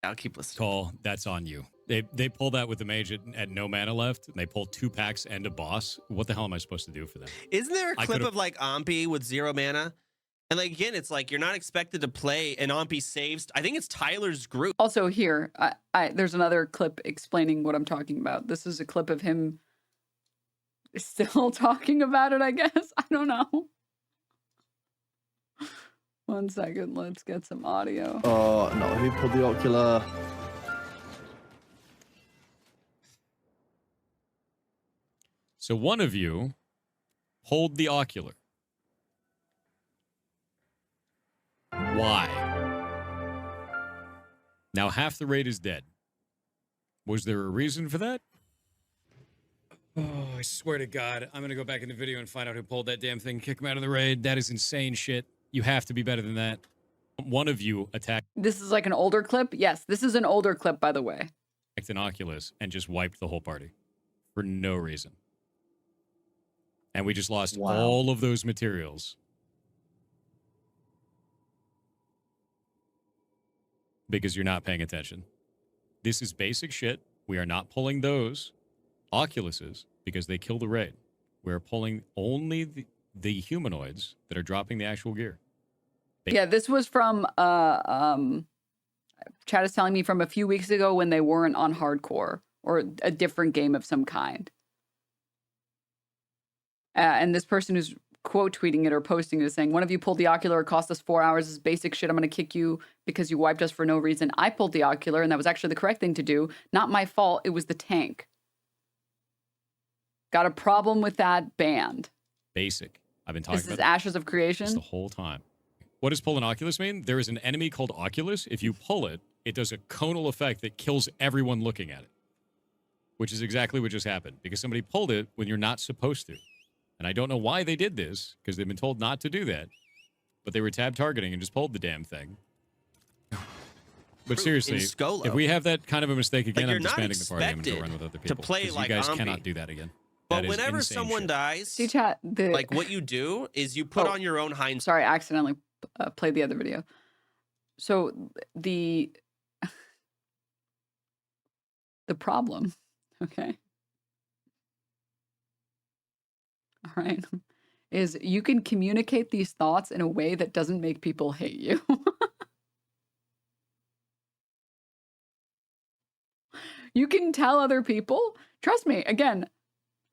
I'll keep listening. Call, that's on you. They pull that with the mage at no mana left, and they pull 2 packs and a boss. What the hell am I supposed to do for them? Isn't there a clip of like Ompi with 0 mana? And like again, it's like you're not expected to play an Ompi saves. I think it's Tyler's group. Also here, there's another clip explaining what I'm talking about. This is a clip of him still talking about it, I guess. I don't know. 1 second, let's get some audio. Oh, no, who pulled the ocular? So one of you pulled the ocular. Why? Now half the raid is dead. Was there a reason for that? Oh, I swear to God, I'm going to go back in the video and find out who pulled that damn thing, kick him out of the raid. That is insane shit. You have to be better than that. One of you attacked. This is like an older clip? Yes, this is an older clip, by the way. An Oculus and just wiped the whole party for no reason. And we just lost all of those materials. Because you're not paying attention. This is basic shit. We are not pulling those Oculuses because they kill the raid. We're pulling only the humanoids that are dropping the actual gear. Yeah, this was from, chat is telling me from a few weeks ago when they weren't on hardcore or a different game of some kind. And this person who's quote tweeting it or posting it is saying, one of you pulled the ocular, it cost us 4 hours, this is basic shit, I'm going to kick you because you wiped us for no reason. I pulled the ocular and that was actually the correct thing to do. Not my fault, it was the tank. Got a problem with that, banned. Basic. I've been talking about this is Ashes of Creation the whole time. What does pull an Oculus mean? There is an enemy called Oculus. If you pull it, it does a conal effect that kills everyone looking at it. Which is exactly what just happened. Because somebody pulled it when you're not supposed to. And I don't know why they did this, because they've been told not to do that. But they were tab targeting and just pulled the damn thing. But seriously, if we have that kind of a mistake again, I'm disbanding the party. I'm going to go run with other people. To play like you guys Ompi. cannot do that again. But whenever someone dies, See, chat, like what you do is you put on your own hindsight. Sorry, I accidentally played the other video. So the problem, okay, all right, is you can communicate these thoughts in a way that doesn't make people hate you. You can tell other people, trust me, again,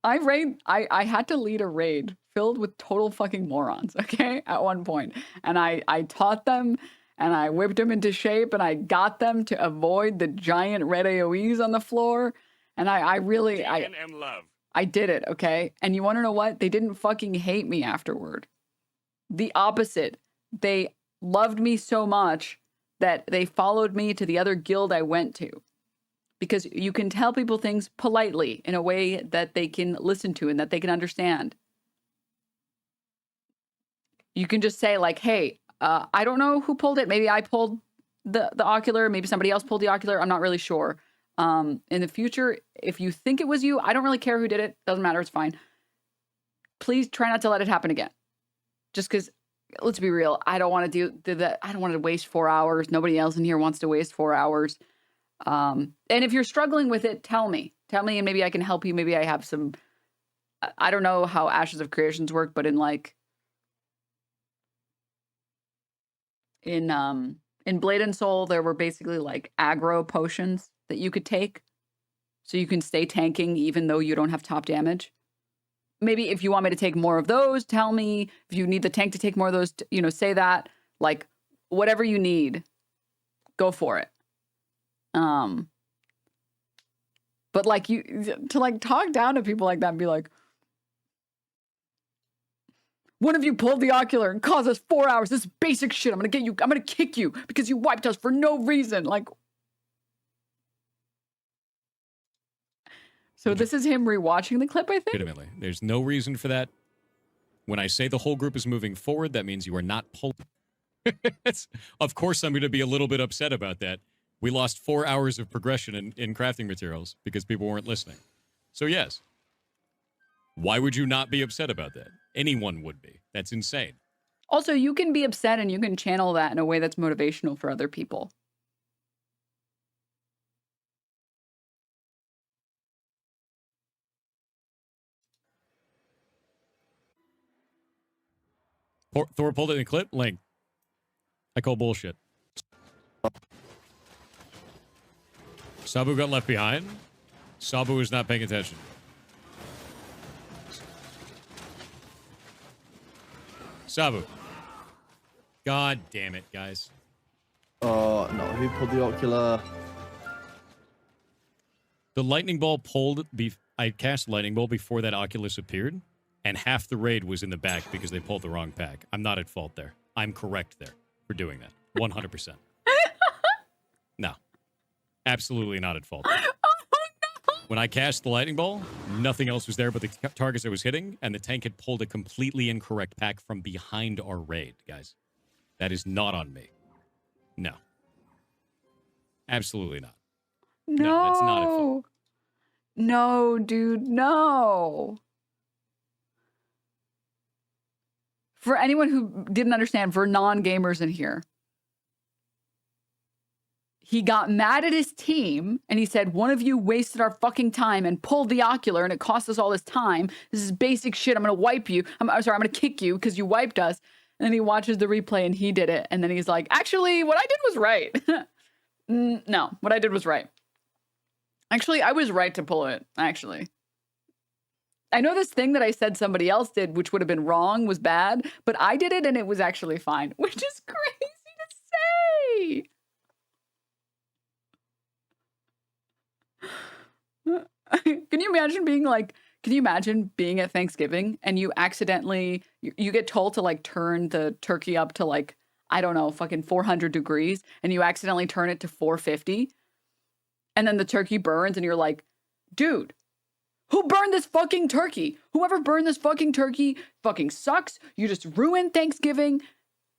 I had to lead a raid filled with total fucking morons, okay, at one point. And I taught them, and I whipped them into shape, and I got them to avoid the giant red AoEs on the floor. And I really, I did it, okay? And you want to know what? They didn't fucking hate me afterward. The opposite. They loved me so much that they followed me to the other guild I went to. Because you can tell people things politely in a way that they can listen to and that they can understand. You can just say like, hey, I don't know who pulled it. Maybe I pulled the ocular. Maybe somebody else pulled the ocular. I'm not really sure. In the future, if you think it was you, I don't really care who did it. Doesn't matter. It's fine. Please try not to let it happen again. Just because, let's be real, I don't want to do that. I don't want to waste 4 hours. Nobody else in here wants to waste 4 hours. And if you're struggling with it, tell me and maybe I can help you. Maybe I have some, I don't know how Ashes of Creations work, but in Blade and Soul, there were basically like aggro potions that you could take so you can stay tanking even though you don't have top damage. Maybe if you want me to take more of those, tell me. If you need the tank to take more of those, say that. Like, whatever you need, go for it. But like to like talk down to people like that and be like, one of you pulled the ocular and caused us 4 hours. This is basic shit. I'm gonna kick you because you wiped us for no reason. Like, so this is him rewatching the clip, I think. Legitimately, there's no reason for that. When I say the whole group is moving forward, that means you are not pulling. Of course, I'm going to be a little bit upset about that. We lost 4 hours of progression in crafting materials because people weren't listening. So yes. Why would you not be upset about that? Anyone would be. That's insane. Also, you can be upset and you can channel that in a way that's motivational for other people. Thor pulled it in a clip. Link. I call bullshit. Sabu got left behind. Sabu was not paying attention. Sabu. God damn it, guys. Oh, no. Who pulled the ocular? The lightning ball pulled... I cast lightning ball before that Oculus appeared, and half the raid was in the back because they pulled the wrong pack. I'm not at fault there. I'm correct there for doing that. 100%. No. Absolutely not at fault there. When I cast the lightning ball, nothing else was there but the targets I was hitting, and the tank had pulled a completely incorrect pack from behind our raid, guys. That is not on me. No. Absolutely not. No, that's not at fault. No, dude, no. For anyone who didn't understand, for non-gamers in here, he got mad at his team and he said, one of you wasted our fucking time and pulled the ocular and it cost us all this time. This is basic shit. I'm going to wipe you. I'm sorry, I'm going to kick you because you wiped us. And then he watches the replay and he did it. And then he's like, actually, what I did was right. No, what I did was right. Actually, I was right to pull it, actually. I know this thing that I said somebody else did, which would have been wrong, was bad, but I did it and it was actually fine, which is crazy to say. Can you imagine being like, can you imagine being at Thanksgiving and you accidentally, you get told to like turn the turkey up to like, I don't know, fucking 400 degrees and you accidentally turn it to 450 and then the turkey burns and you're like, dude, who burned this fucking turkey? Whoever burned this fucking turkey fucking sucks. You just ruined Thanksgiving.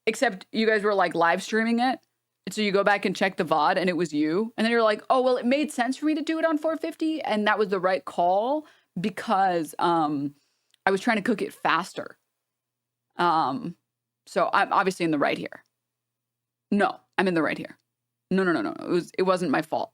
Except you guys were like live streaming it. And so you go back and check the VOD and it was you. And then you're like, oh, well, it made sense for me to do it on 450. And that was the right call because I was trying to cook it faster. So I'm obviously in the right here. No, I'm in the right here. No. It wasn't my fault.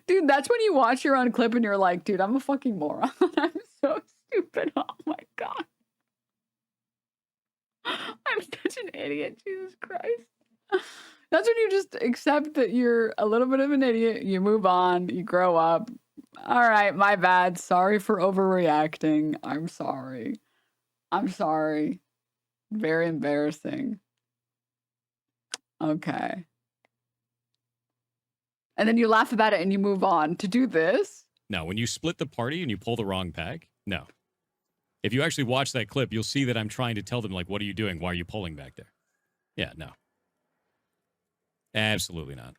Dude, that's when you watch your own clip and you're like, dude, I'm a fucking moron. I'm so stupid. Oh my God. I'm such an idiot. Jesus Christ. That's when you just accept that you're a little bit of an idiot. You move on. You grow up. All right, my bad. Sorry for overreacting. I'm sorry. I'm sorry. Very embarrassing. Okay. And then you laugh about it and you move on. To do this? No, when you split the party and you pull the wrong pack, no. If you actually watch that clip, you'll see that I'm trying to tell them, like, what are you doing? Why are you pulling back there? Yeah, no. Absolutely not.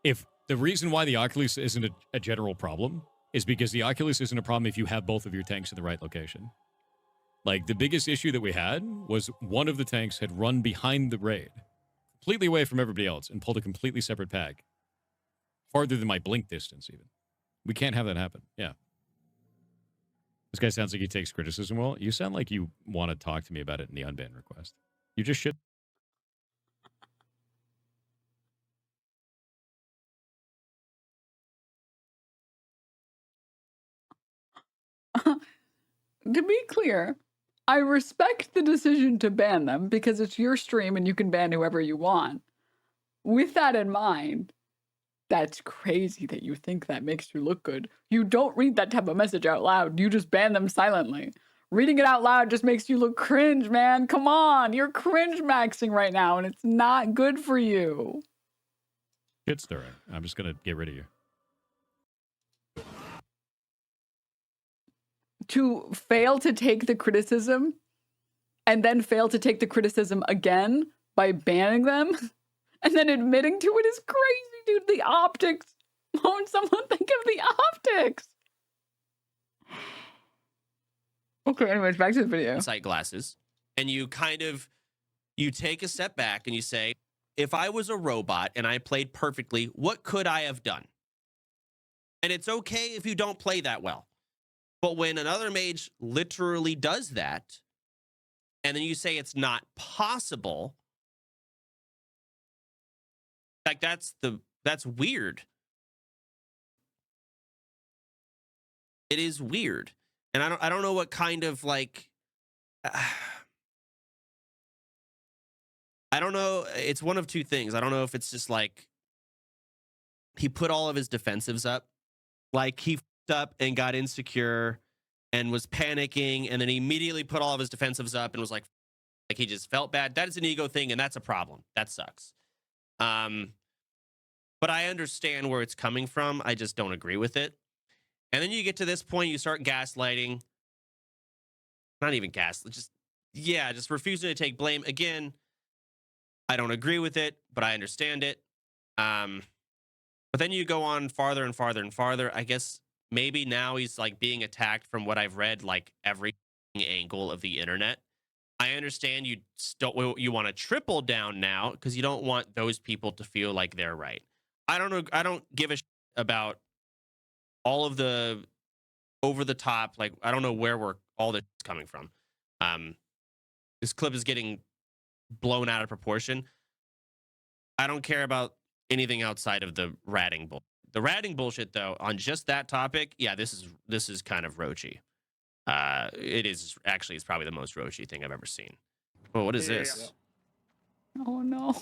If the reason why the Oculus isn't a general problem is because the Oculus isn't a problem if you have both of your tanks in the right location. Like, the biggest issue that we had was one of the tanks had run behind the raid, completely away from everybody else, and pulled a completely separate pack. Farther than my blink distance, even. We can't have that happen. Yeah. This guy sounds like he takes criticism well. You sound like you want to talk to me about it in the unban request. You just should. To be clear, I respect the decision to ban them because it's your stream and you can ban whoever you want. With that in mind, that's crazy that you think that makes you look good. You don't read that type of message out loud. You just ban them silently. Reading it out loud just makes you look cringe, man. Come on. You're cringe maxing right now and it's not good for you. Shit stirring. I'm just going to get rid of you. To fail to take the criticism and then fail to take the criticism again by banning them and then admitting to it is crazy, dude. The optics. Won't someone think of the optics? Okay, anyways, back to the video. Sight glasses, and you take a step back and you say, if I was a robot and I played perfectly, what could I have done? And it's okay if you don't play that well. But when another mage literally does that, and then you say it's not possible. Like that's weird. It is weird. And I don't know what kind of like I don't know. It's one of two things. I don't know if it's just like he put all of his defensives up. Like he f***ed up and got insecure and was panicking, and then he immediately put all of his defensives up and was like he just felt bad. That is an ego thing, and that's a problem. That sucks. But I understand where it's coming from. I just don't agree with it. And then you get to this point, you start gaslighting. Not even just refusing to take blame. Again, I don't agree with it, but I understand it. But then you go on farther and farther and farther. I guess maybe now he's like being attacked from what I've read, like every angle of the internet. I understand you want to triple down now because you don't want those people to feel like they're right. I don't know. I don't give a shit about all of the over the top. Like I don't know where all this is coming from. This clip is getting blown out of proportion. I don't care about anything outside of the ratting bull. The ratting bullshit, though, on just that topic, yeah, this is kind of roachy. It is actually, it's probably the most roachy thing I've ever seen. Oh, what is this? Yeah. Oh no!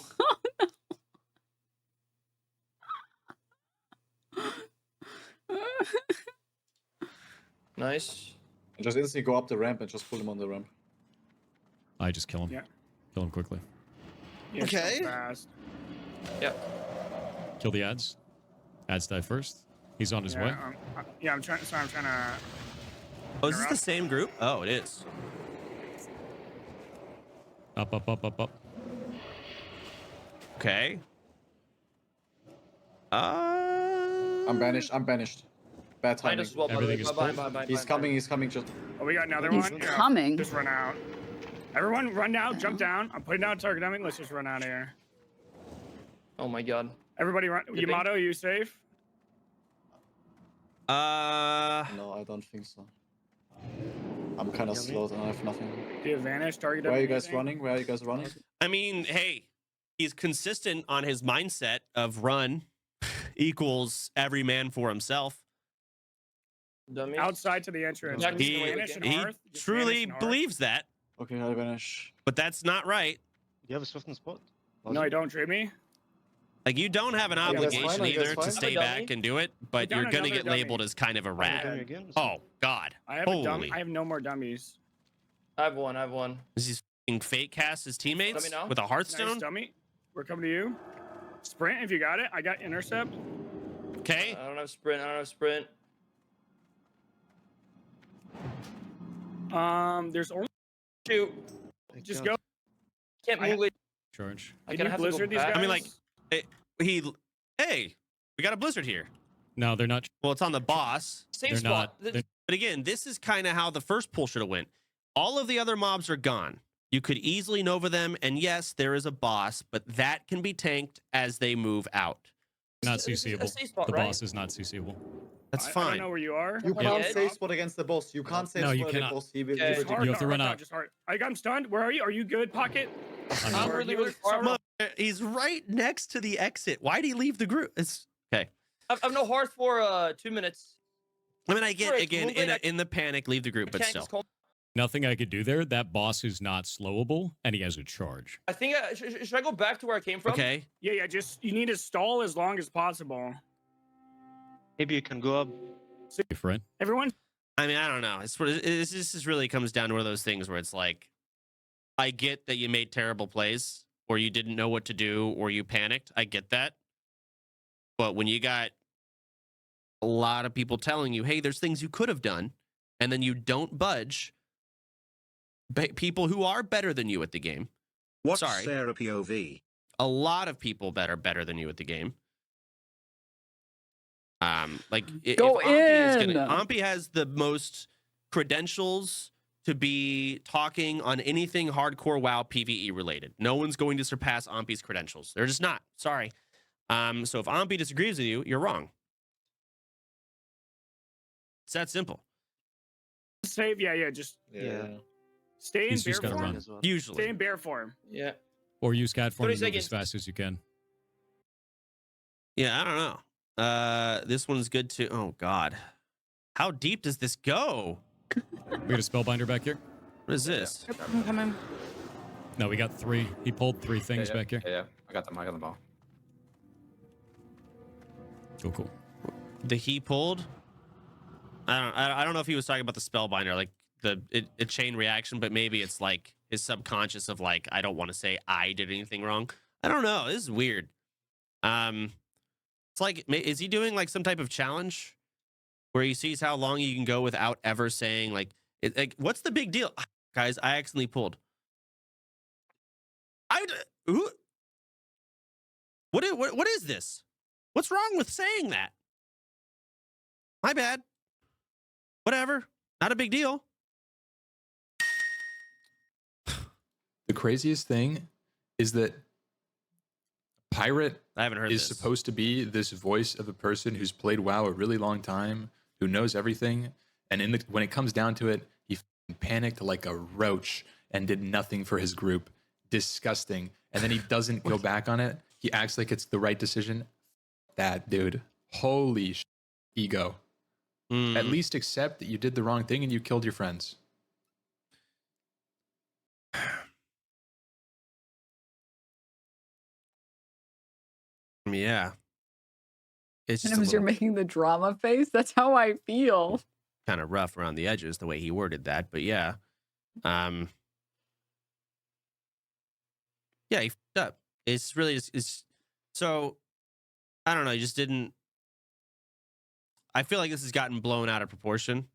Nice. And just instantly go up the ramp and just pull him on the ramp. I just kill him. Yeah. Kill him quickly. Yeah, okay. So fast. Yep. Kill the ads. Ads die first. He's on his way. I'm trying to. Oh, is this the same group? Oh, it is. Up, up, up, up, up. Okay. I'm banished. Bad timing. As well, Everything is bye. He's coming. Just. Oh, we got another He's one. coming. Yeah, just run out. Everyone, run down. Jump down. I'm putting down target dummy. Let's just run out of here. Oh my god. Everybody, run. Yamato, are you safe? No, I don't think so. I'm kind of slow and I have nothing. Do you vanish? Target Where are you anything? guys running? I mean, hey, he's consistent on his mindset of run equals every man for himself. Dummies. Outside to the entrance. Yeah, Just He vanish in Hearth. Just truly vanish in Hearth. believes that, Okay, I vanish. but that's not right. Do you have a swift spot? No, I don't. Trade me. Like, you don't have an that's obligation fine, either that's to fine. stay I'm a back dummy. and do it, but Put down you're gonna another get dummy. labeled as kind of a rat. Okay. Again? Oh God! I have Holy! I have no more dummies. I have one. Is he f***ing fake cast his teammates Dummy now? with a Hearthstone? Nice dummy. We're coming to you. Sprint if you got it. I got intercept. Okay. I don't have sprint. There's only Shoot. just go. Can't move it. Charge. I Can you have to go blizzard these back. guys? I mean, like, hey, we got a blizzard here. No, they're not. Well, it's on the boss. Same They're spot. not. They're, But again, this is kind of how the first pull should have went. All of the other mobs are gone. You could easily Nova them, and yes, there is a boss, but that can be tanked as they move out. not This is a CCable. safe spot, The right? boss is not CCable. That's I fine. don't know where you are. You Yeah. can't Yeah. save spot against the boss. You can't save No, you spot against the cannot. boss. He will Yeah. give it Just to hard, You have to no, run no, out. Just hard. I got him stunned. Where are you? Are you good, Pocket? I'm really far. Mother- He's right next to the exit. Why'd he leave the group? It's okay. I've no hearth for 2 minutes. I mean, I get Right, again move it, in the panic, leave the group, but Can't still. just call- Nothing I could do there. That boss is not slowable, and he has a charge. I think should I go back to where I came from? Okay. Yeah. Just you need to stall as long as possible. Maybe you can go up. Different. Everyone. I mean, I don't know. This just really comes down to one of those things where it's like, I get that you made terrible plays, or you didn't know what to do, or you panicked. I get that. But when you got a lot of people telling you, hey, there's things you could have done, and then you don't budge, people who are better than you at the game, What's Sorry. Sarah POV? a lot of people that are better than you at the game. Like Go if in! Ampy has the most credentials to be talking on anything hardcore WoW PvE related. No one's going to surpass Ampy's credentials. They're just not. Sorry. So if Ampy disagrees with you, you're wrong. It's that simple. Save. Yeah. Just Yeah. Stay in He's bear just gotta form. run. As well. Usually. Stay in bear form. Yeah. Or use cat form 30 and move as seconds. fast as you can. Yeah, I don't know. This one's good too. Oh God, how deep does this go? We got a spellbinder back here. What is this? Yep, I'm coming. No, we got 3. He pulled 3 things Yeah, back here. Yeah, I got them. I got them all. Cool. The he pulled. I don't know if he was talking about the spellbinder, like a chain reaction, but maybe it's like his subconscious of like, I don't want to say I did anything wrong. I don't know. This is weird. It's like, is he doing like some type of challenge where he sees how long you can go without ever saying like, what's the big deal, guys? I accidentally pulled. What is this? What's wrong with saying that? My bad. Whatever. Not a big deal. The craziest thing is that Pirate I haven't heard is this. supposed to be this voice of a person who's played WoW a really long time, who knows everything, and when it comes down to it, he panicked like a roach and did nothing for his group. Disgusting. And then he doesn't go back on it. He acts like it's the right decision. That dude. Holy ego. At least accept that you did the wrong thing and you killed your friends. Yeah. It's just Denims, you're making the drama face. That's how I feel. kind of rough around the edges the way he worded that, but yeah. Yeah, he fucked up. It's really so I don't know, he just didn't. I feel like this has gotten blown out of proportion.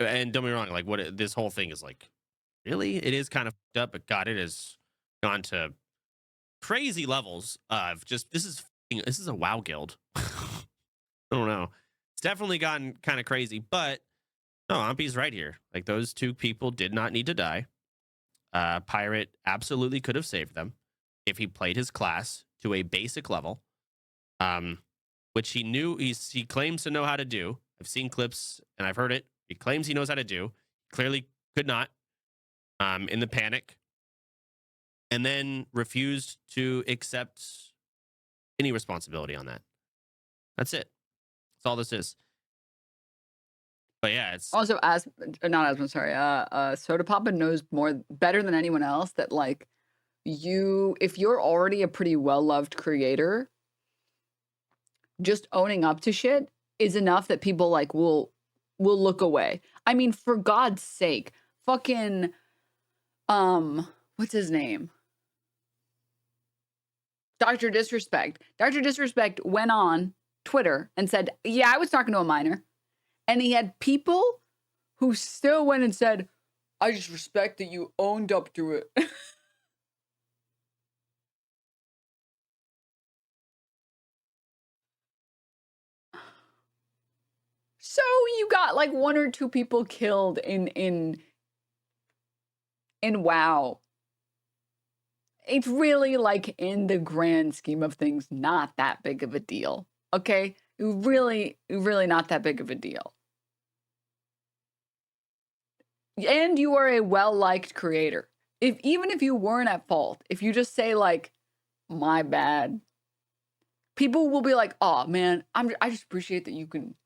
And don't be wrong, like this whole thing is like, really? It is kind of fucked up, but God, it has gone to crazy levels of just this is a WoW guild. I don't know. It's definitely gotten kind of crazy, but no, Ampi's right here. Like those 2 people did not need to die. Pirate absolutely could have saved them if he played his class to a basic level, which he knew he claims to know how to do. I've seen clips and I've heard it. He claims he knows how to do. Clearly could not in the panic, and then refused to accept any responsibility on that. That's it. That's all this is. But yeah, it's Also, Soda Papa knows better than anyone else that like if you're already a pretty well-loved creator, just owning up to shit is enough that people like will look away. I mean, for God's sake, fucking what's his name? Dr. Disrespect. Dr. Disrespect went on Twitter and said, "Yeah, I was talking to a minor." And he had people who still went and said, "I just respect that you owned up to it." So you got like 1 or 2 people killed in WoW. It's really like in the grand scheme of things, not that big of a deal. Okay? Really not that big of a deal. And you are a well-liked creator. Even if you weren't at fault, if you just say like, "My bad," people will be like, "Oh man, I just appreciate that you can,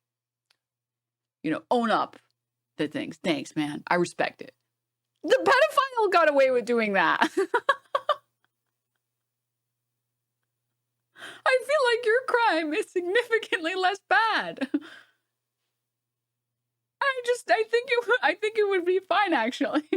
own up to things. Thanks, man. I respect it." The pedophile got away with doing that. I feel like your crime is significantly less bad. I think it would be fine, actually.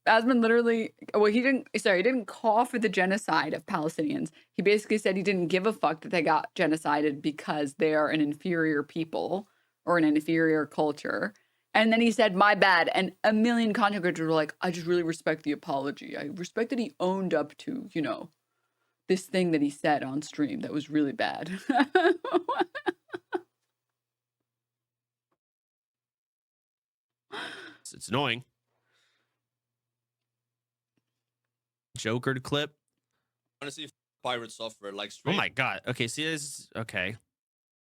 Asmon literally, he didn't call for the genocide of Palestinians. He basically said he didn't give a fuck that they got genocided because they are an inferior people or an inferior culture. And then he said, "My bad." And a million content creators were like, "I just really respect the apology. I respect that he owned up to, this thing that he said on stream that was really bad." it's annoying. Jokered clip. I want to see if PirateSoftware likes Oh my God. Okay, see this. Okay.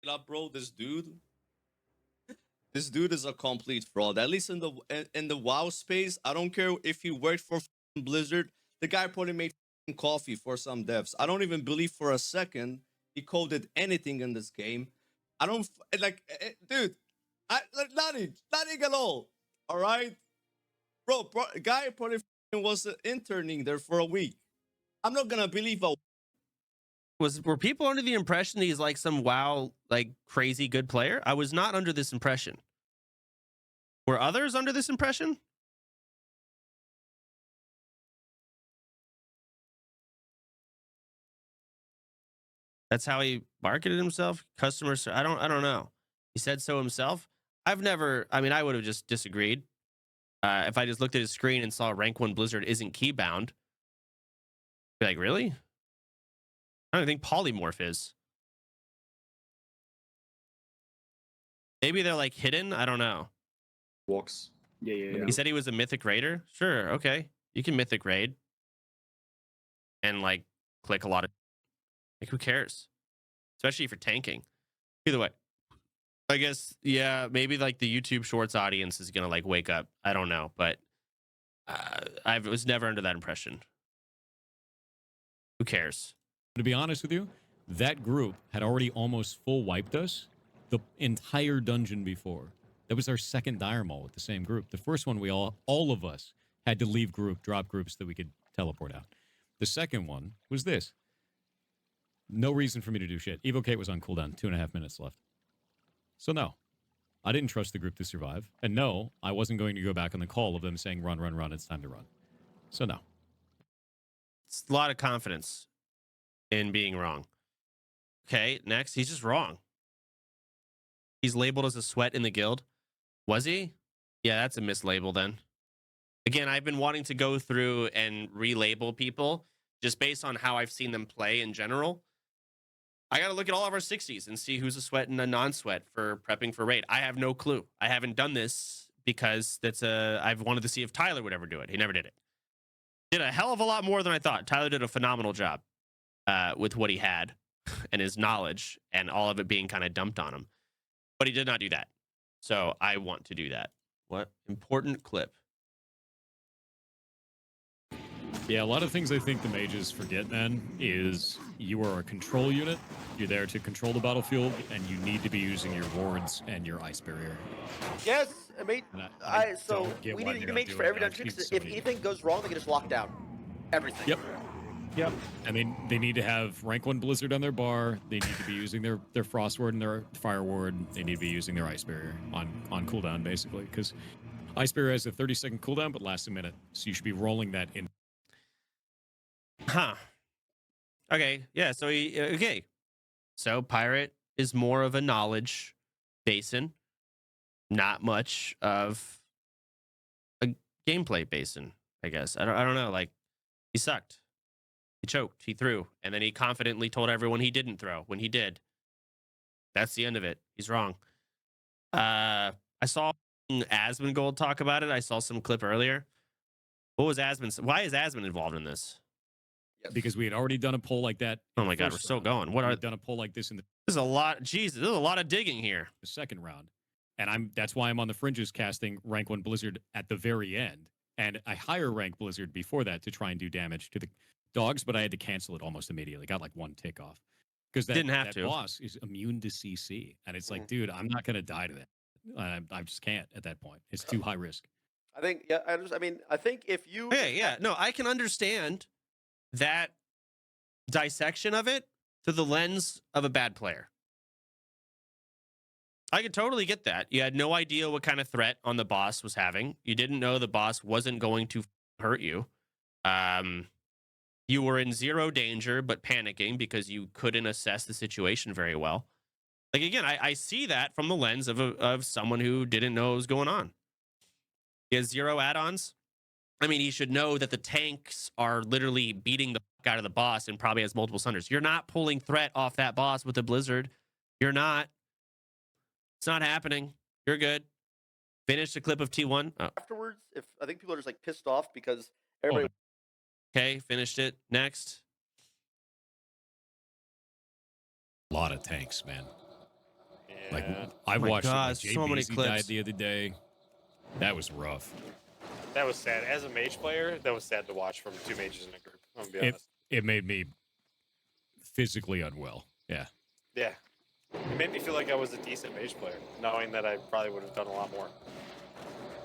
up, bro. This dude is a complete fraud. At least in the WoW space, I don't care if he worked for Blizzard. The guy probably made coffee for some devs. I don't even believe for a second he coded anything in this game. I don't like, dude. Nothing at all. All right, bro. Guy probably was interning there for a week. I'm not gonna believe a. Were people under the impression he's like some WoW like crazy good player? I was not under this impression. Were others under this impression? That's how he marketed himself. Customers, I don't know. He said so himself. I've never. I mean, I would have just disagreed if I just looked at his screen and saw rank 1 Blizzard isn't keybound. Be like, really? I don't think polymorph is. Maybe they're like hidden. I don't know. Walks. Yeah. He said he was a mythic raider. Sure, okay. You can mythic raid and like click a lot of. Like, who cares? Especially for tanking. Either way, I guess, yeah, maybe like the YouTube Shorts audience is gonna like wake up. I don't know, but I was never under that impression. Who cares? To be honest with you, that group had already almost full wiped us the entire dungeon before. That was our second dire mall with the same group. The first one, we all of us had to leave drop groups that we could teleport out. The second one was this. No reason for me to do shit. Evocate was on cooldown, 2.5 minutes left. So no, I didn't trust the group to survive. And no, I wasn't going to go back on the call of them saying, run, run, run, it's time to run. So no. It's a lot of confidence in being wrong. Okay, next, he's just wrong. He's labeled as a sweat in the guild. Was he? Yeah, that's a mislabel then. Again, I've been wanting to go through and relabel people just based on how I've seen them play in general. I got to look at all of our 60s and see who's a sweat and a non-sweat for prepping for raid. I have no clue. I haven't done this because I've wanted to see if Tyler would ever do it. He never did it. Did a hell of a lot more than I thought. Tyler did a phenomenal job with what he had and his knowledge and all of it being kind of dumped on him. But he did not do that. So I want to do that. What? Important clip. Yeah, a lot of things I think the mages forget, man, is you are a control unit. You're there to control the battlefield, and you need to be using your wards and your ice barrier. Yes, I mean, so get we why need they to don't make do for it. every I've dungeon. seen so If many anything goes wrong, they can just lock down everything. Yep. I mean, they need to have rank 1 Blizzard on their bar. They need to be using their Frost Ward and their Fire Ward. They need to be using their Ice Barrier on cooldown, basically, because Ice Barrier has a 30-second cooldown, but lasts a minute. So you should be rolling that in. Huh. Okay, yeah, so okay. So Pirate is more of a knowledge basin, not much of a gameplay basin, I guess. I don't know, like, he sucked. He choked, he threw, and then he confidently told everyone he didn't throw when he did. That's the end of it. He's wrong. I saw Asmongold talk about it. I saw some clip earlier. What was Asmon? Why is Asmon involved in this? Because we had already done a poll like that. Oh my God, we're still going. What are done a poll like this in the? There's a lot. Jesus, there's a lot of digging here. The second round, and that's why I'm on the fringes casting rank 1 Blizzard at the very end, and I higher rank Blizzard before that to try and do damage to the dogs, but I had to cancel it almost immediately. Got like 1 tick off because that boss is immune to CC, and it's like, dude, I'm not gonna die to that. I just can't at that point. It's too high risk. I think, yeah, I think if you. Hey, yeah, no, I can understand that dissection of it through the lens of a bad player. I could totally get that. You had no idea what kind of threat on the boss was having. You didn't know the boss wasn't going to hurt you. You were in zero danger, but panicking because you couldn't assess the situation very well. Like, again, I see that from the lens of someone who didn't know what was going on. He has 0 add-ons. I mean, he should know that the tanks are literally beating the fuck out of the boss and probably has multiple sunders. You're not pulling threat off that boss with a Blizzard. You're not. It's not happening. You're good. Finish the clip of T1. Oh. Afterwards, if I think people are just like pissed off because everybody. Okay, finished it. Next. A lot of tanks, man. Like I my watched God, it. Like, Jay so many Beasley clips. died the other day. That was rough. That was sad. As a mage player, that was sad to watch from two mages in a group. I'm gonna be It honest. it made me physically unwell. Yeah. Yeah. It made me feel like I was a decent mage player, knowing that I probably would have done a lot more.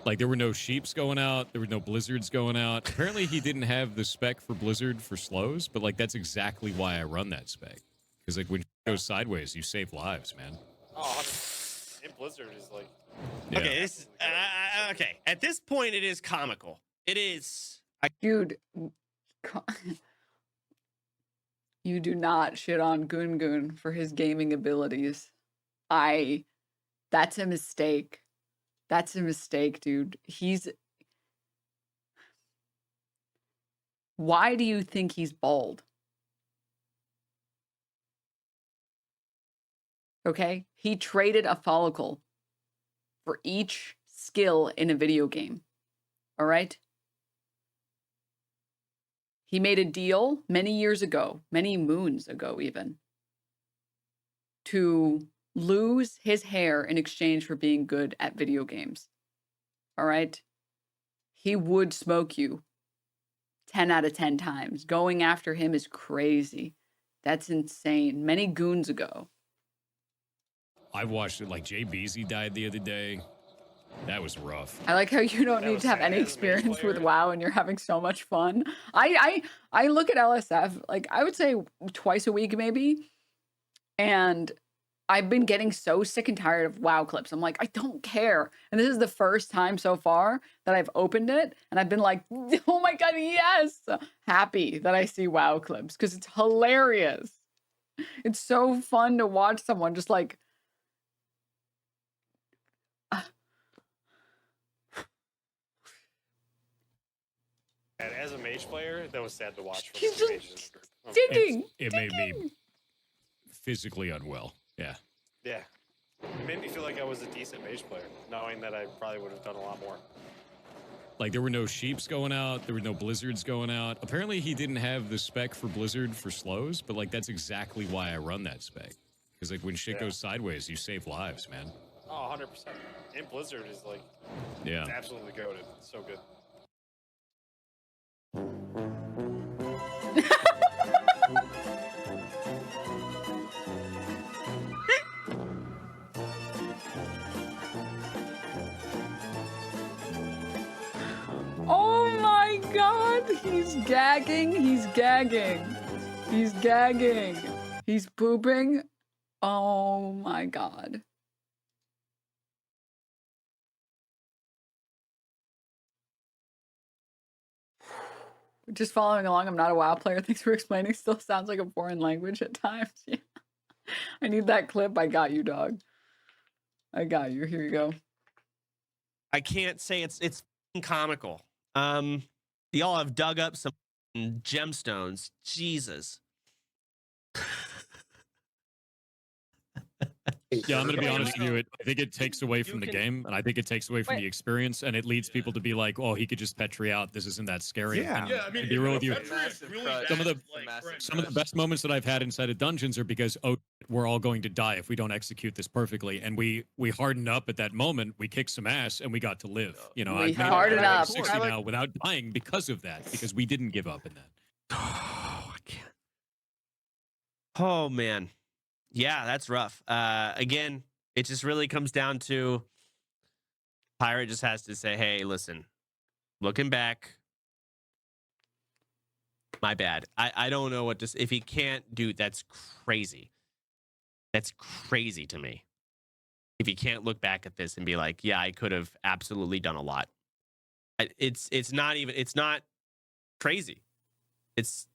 Like there were no sheeps going out, there were no blizzards going out. Apparently he didn't have the spec for blizzard for slows, but like that's exactly why I run that spec. Because like when it goes sideways, you save lives, man. Oh, 100%. And blizzard is like. Yeah. Okay, this is okay. At this point, it is comical. It is. Dude, you do not shit on Goon Goon for his gaming abilities. That's a mistake. That's a mistake, dude. Why do you think he's bald? Okay? He traded a follicle for each skill in a video game. All right? He made a deal many years ago, many moons ago even, to lose his hair in exchange for being good at video games. All right? He would smoke you 10 out of 10 times. Going after him is crazy. That's insane. Many goons ago. I watched it. Like Jay Beasley died the other day. That was rough. I like how you don't need to have any experience with WoW and you're having so much fun. I look at LSF, like I would say twice a week maybe. And I've been getting so sick and tired of WoW clips. I'm like, I don't care. And this is the first time so far that I've opened it and I've been like, oh my God, yes. Happy that I see WoW clips because it's hilarious. It's so fun to watch someone just like, As a mage player, that was sad to watch. From he's two just mages in a group. I'm gonna be digging. It made me physically unwell. Yeah. Yeah. It made me feel like I was a decent mage player, knowing that I probably would have done a lot more. Like there were no sheeps going out, there were no blizzards going out. Apparently he didn't have the spec for blizzard for slows, but like that's exactly why I run that spec. Because like when shit goes sideways, you save lives, man. Oh, 100%. And blizzard is like, Yeah. it's absolutely goated. It's so good. Oh my God, he's gagging, he's gagging, he's gagging, he's pooping. Oh my God. Just following along, I'm not a WoW player. Thanks for explaining. Still sounds like a foreign language at times. Yeah. I need that clip. I got you, dog. I got you. Here you go. I can't say it's f***ing comical. Y'all have dug up some gemstones. Jesus. Yeah, I'm going to be honest with you. I think it takes away from the game, and I think it takes away from the experience, and it leads people to be like, "Oh, he could just petri out. This isn't that scary." Yeah, And yeah. I mean, to be real with you, some of the best moments that I've had inside of dungeons are because we're all going to die if we don't execute this perfectly, and we hardened up at that moment. We kicked some ass, and we got to live. You know, We I've made hardened it up. 60 now without dying because of that, because we didn't give up in that. Oh, I can't. Oh man. Yeah, that's rough. Again, it just really comes down to Pirate just has to say, hey, listen, looking back, my bad. I don't know what to if he can't do that's crazy. That's crazy to me. If he can't look back at this and be like, yeah, I could have absolutely done a lot. It's not crazy. It's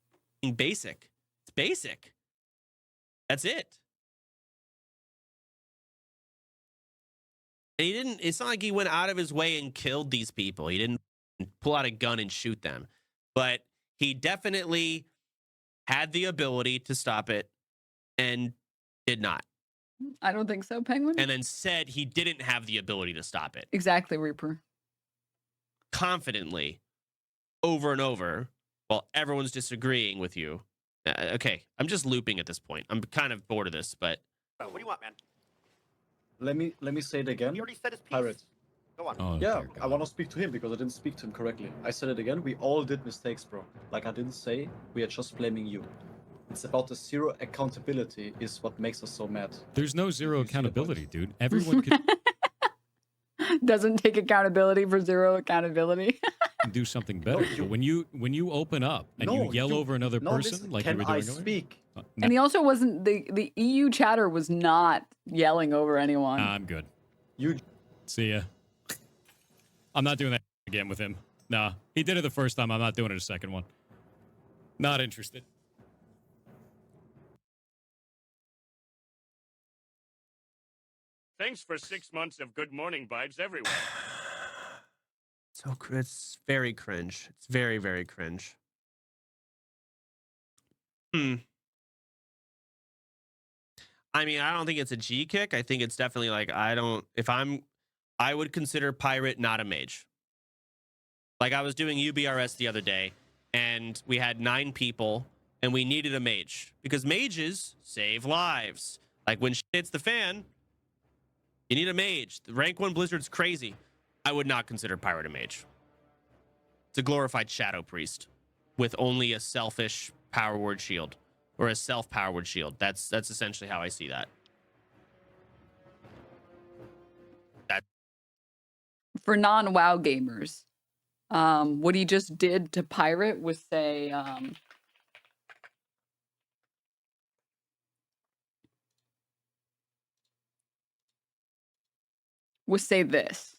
basic. It's basic. That's it. And he didn't, it's not like he went out of his way and killed these people. He didn't pull out a gun and shoot them. But he definitely had the ability to stop it and did not. I don't think so, Penguin. And then said he didn't have the ability to stop it. Exactly, Reaper. Confidently, over and over, while everyone's disagreeing with you. Okay, I'm just looping at this point. I'm kind of bored of this, but... What do you want, man? let me say it again. He already said his piece. Pirate. Go on. Oh, Yeah, dear I God. want to speak to him because I didn't speak to him correctly. I said it again. We all did mistakes, bro. Like I didn't say we are just blaming you. It's about the zero accountability is what makes us so mad. There's no zero accountability, dude. Everyone can Doesn't take accountability for zero accountability. do something better. But when you open up and you yell over another person listen, like can you were I doing earlier, speak? And he also wasn't the EU chatter was not yelling over anyone. I'm good. You see ya. I'm not doing that again with him. Nah, he did it the first time. I'm not doing it a second one. Not interested. Thanks for 6 months of good morning vibes everywhere. So it's very cringe. It's very, very cringe. I mean, I don't think it's a G kick. I think it's definitely like, I would consider Pirate not a mage. Like I was doing UBRS the other day and we had 9 people and we needed a mage because mages save lives. Like when shit hits the fan, you need a mage. The rank 1 Blizzard's crazy. I would not consider Pirate a mage. It's a glorified Shadow Priest with only a selfish power word shield or a self power word shield. That's essentially how I see that. For non-WoW gamers, what he just did to Pirate was say, this.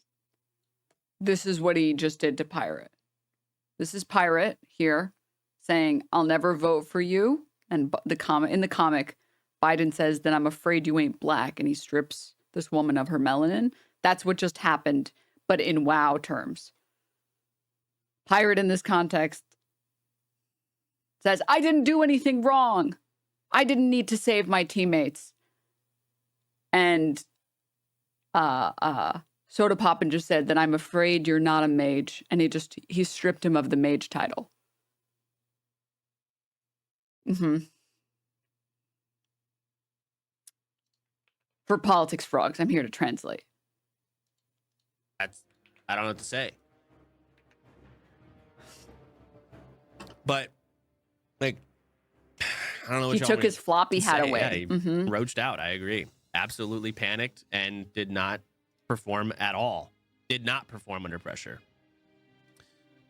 This is what he just did to Pirate. This is Pirate here saying, "I'll never vote for you." And in the comic, Biden says, "Then I'm afraid you ain't black," and he strips this woman of her melanin. That's what just happened, but in WoW terms. Pirate in this context says, "I didn't do anything wrong. I didn't need to save my teammates." And Soda Poppin just said that I'm afraid you're not a mage, and he stripped him of the mage title. For Politics Frogs, I'm here to translate. I don't know what to say. But like, I don't know what He took his floppy hat away. Yeah, he roached out. I agree. Absolutely panicked and did not perform at all. Did not perform under pressure.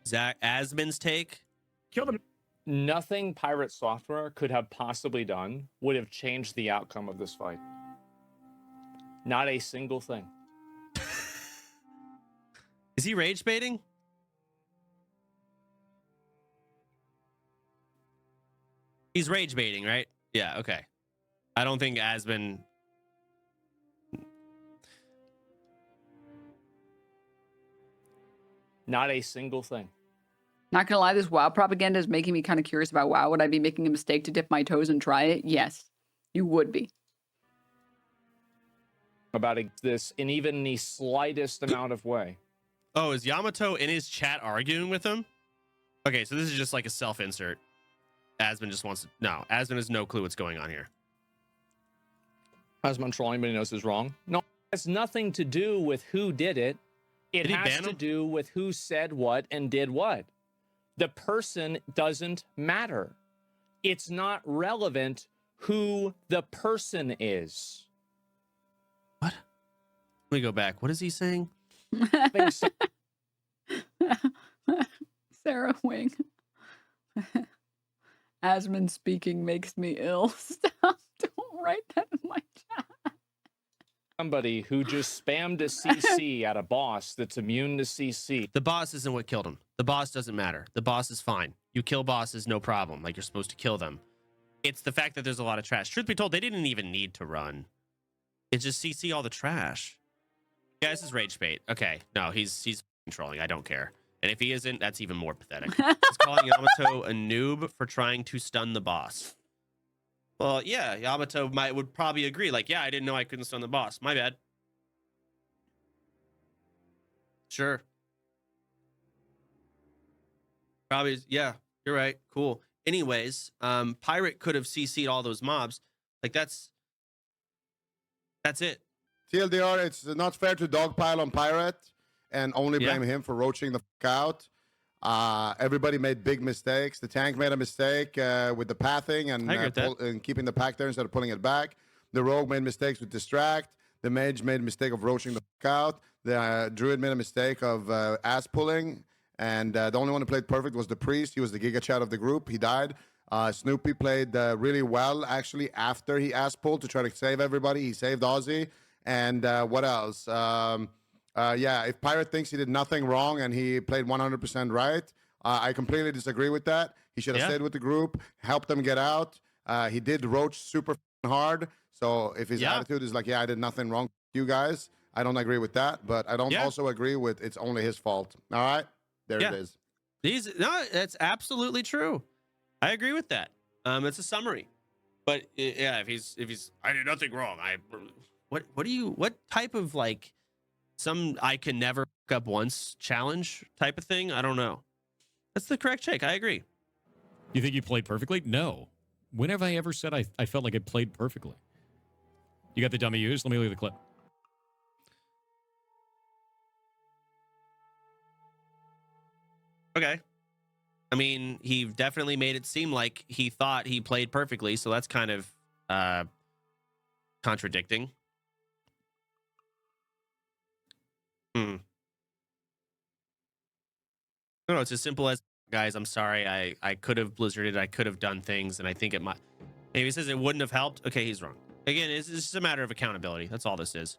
Zach Asmon's take. Killed him. Nothing PirateSoftware could have possibly done would have changed the outcome of this fight. Not a single thing. Is he rage baiting? He's rage baiting, right? Yeah, okay. I don't think Asmon... Not a single thing. Not gonna lie, this WoW propaganda is making me kind of curious about WoW. Would I be making a mistake to dip my toes and try it? Yes, you would be. About this in even the slightest amount of way. Oh, is Yamato in his chat arguing with him? Okay, so this is just like a self-insert. Asmon just wants to... No, Asmon has no clue what's going on here. Asmon trolling, anybody knows is wrong. No, it has nothing to do with who did it. It Did he has ban to him? do with who said what and did what. The person doesn't matter. It's not relevant who the person is. Let me go back. What is he saying? Sarah Wing. Asmon speaking makes me ill. Stop. Don't write that in my chat. Somebody who just spammed a CC at a boss that's immune to CC. The boss isn't what killed him. The boss doesn't matter. The boss is fine. You kill bosses, no problem. Like, you're supposed to kill them. It's the fact that there's a lot of trash. Truth be told, they didn't even need to run. It's just CC all the trash. Yeah, this is rage bait. Okay, no, he's trolling. I don't care. And if he isn't, that's even more pathetic. He's calling Yamato a noob for trying to stun the boss. Well, yeah, Yamato would probably agree. Like, yeah, I didn't know I couldn't stun the boss. My bad. Sure. Probably, yeah, you're right. Cool. Anyways, Pirate could have CC'd all those mobs. Like, that's it. TLDR, it's not fair to dogpile on Pirate and only blame him for roaching the fuck out. Everybody made big mistakes. The tank made a mistake with the pathing and keeping the pack there instead of pulling it back. The rogue made mistakes with distract. The mage made a mistake of roaching the fuck out. The druid made a mistake of ass pulling. And the only one who played perfect was the priest. He was the Giga Chat of the group. He died. Snoopy played really well, actually, after he ass pulled to try to save everybody. He saved Ozzy. And what else? If Pirate thinks he did nothing wrong and he played 100% right, I completely disagree with that. He should have stayed with the group, helped them get out. He did roach super hard. So if his attitude is like, I did nothing wrong, you guys, I don't agree with that. But I don't also agree with it's only his fault. All right? There it is. That's absolutely true. I agree with that. It's a summary. But if he's I did nothing wrong. What type of like some I can never fuck up once challenge type of thing? I don't know. That's the correct take. I agree. You think you played perfectly? No. When have I ever said I felt like I played perfectly? You got the dummy used? Let me look at the clip. Okay. I mean, he definitely made it seem like he thought he played perfectly, so that's kind of contradicting. No, it's as simple as, guys, I'm sorry, I could have blizzarded, I could have done things, and I think it might. Maybe he says it wouldn't have helped. Okay, he's wrong. Again, it's just a matter of accountability. That's all this is.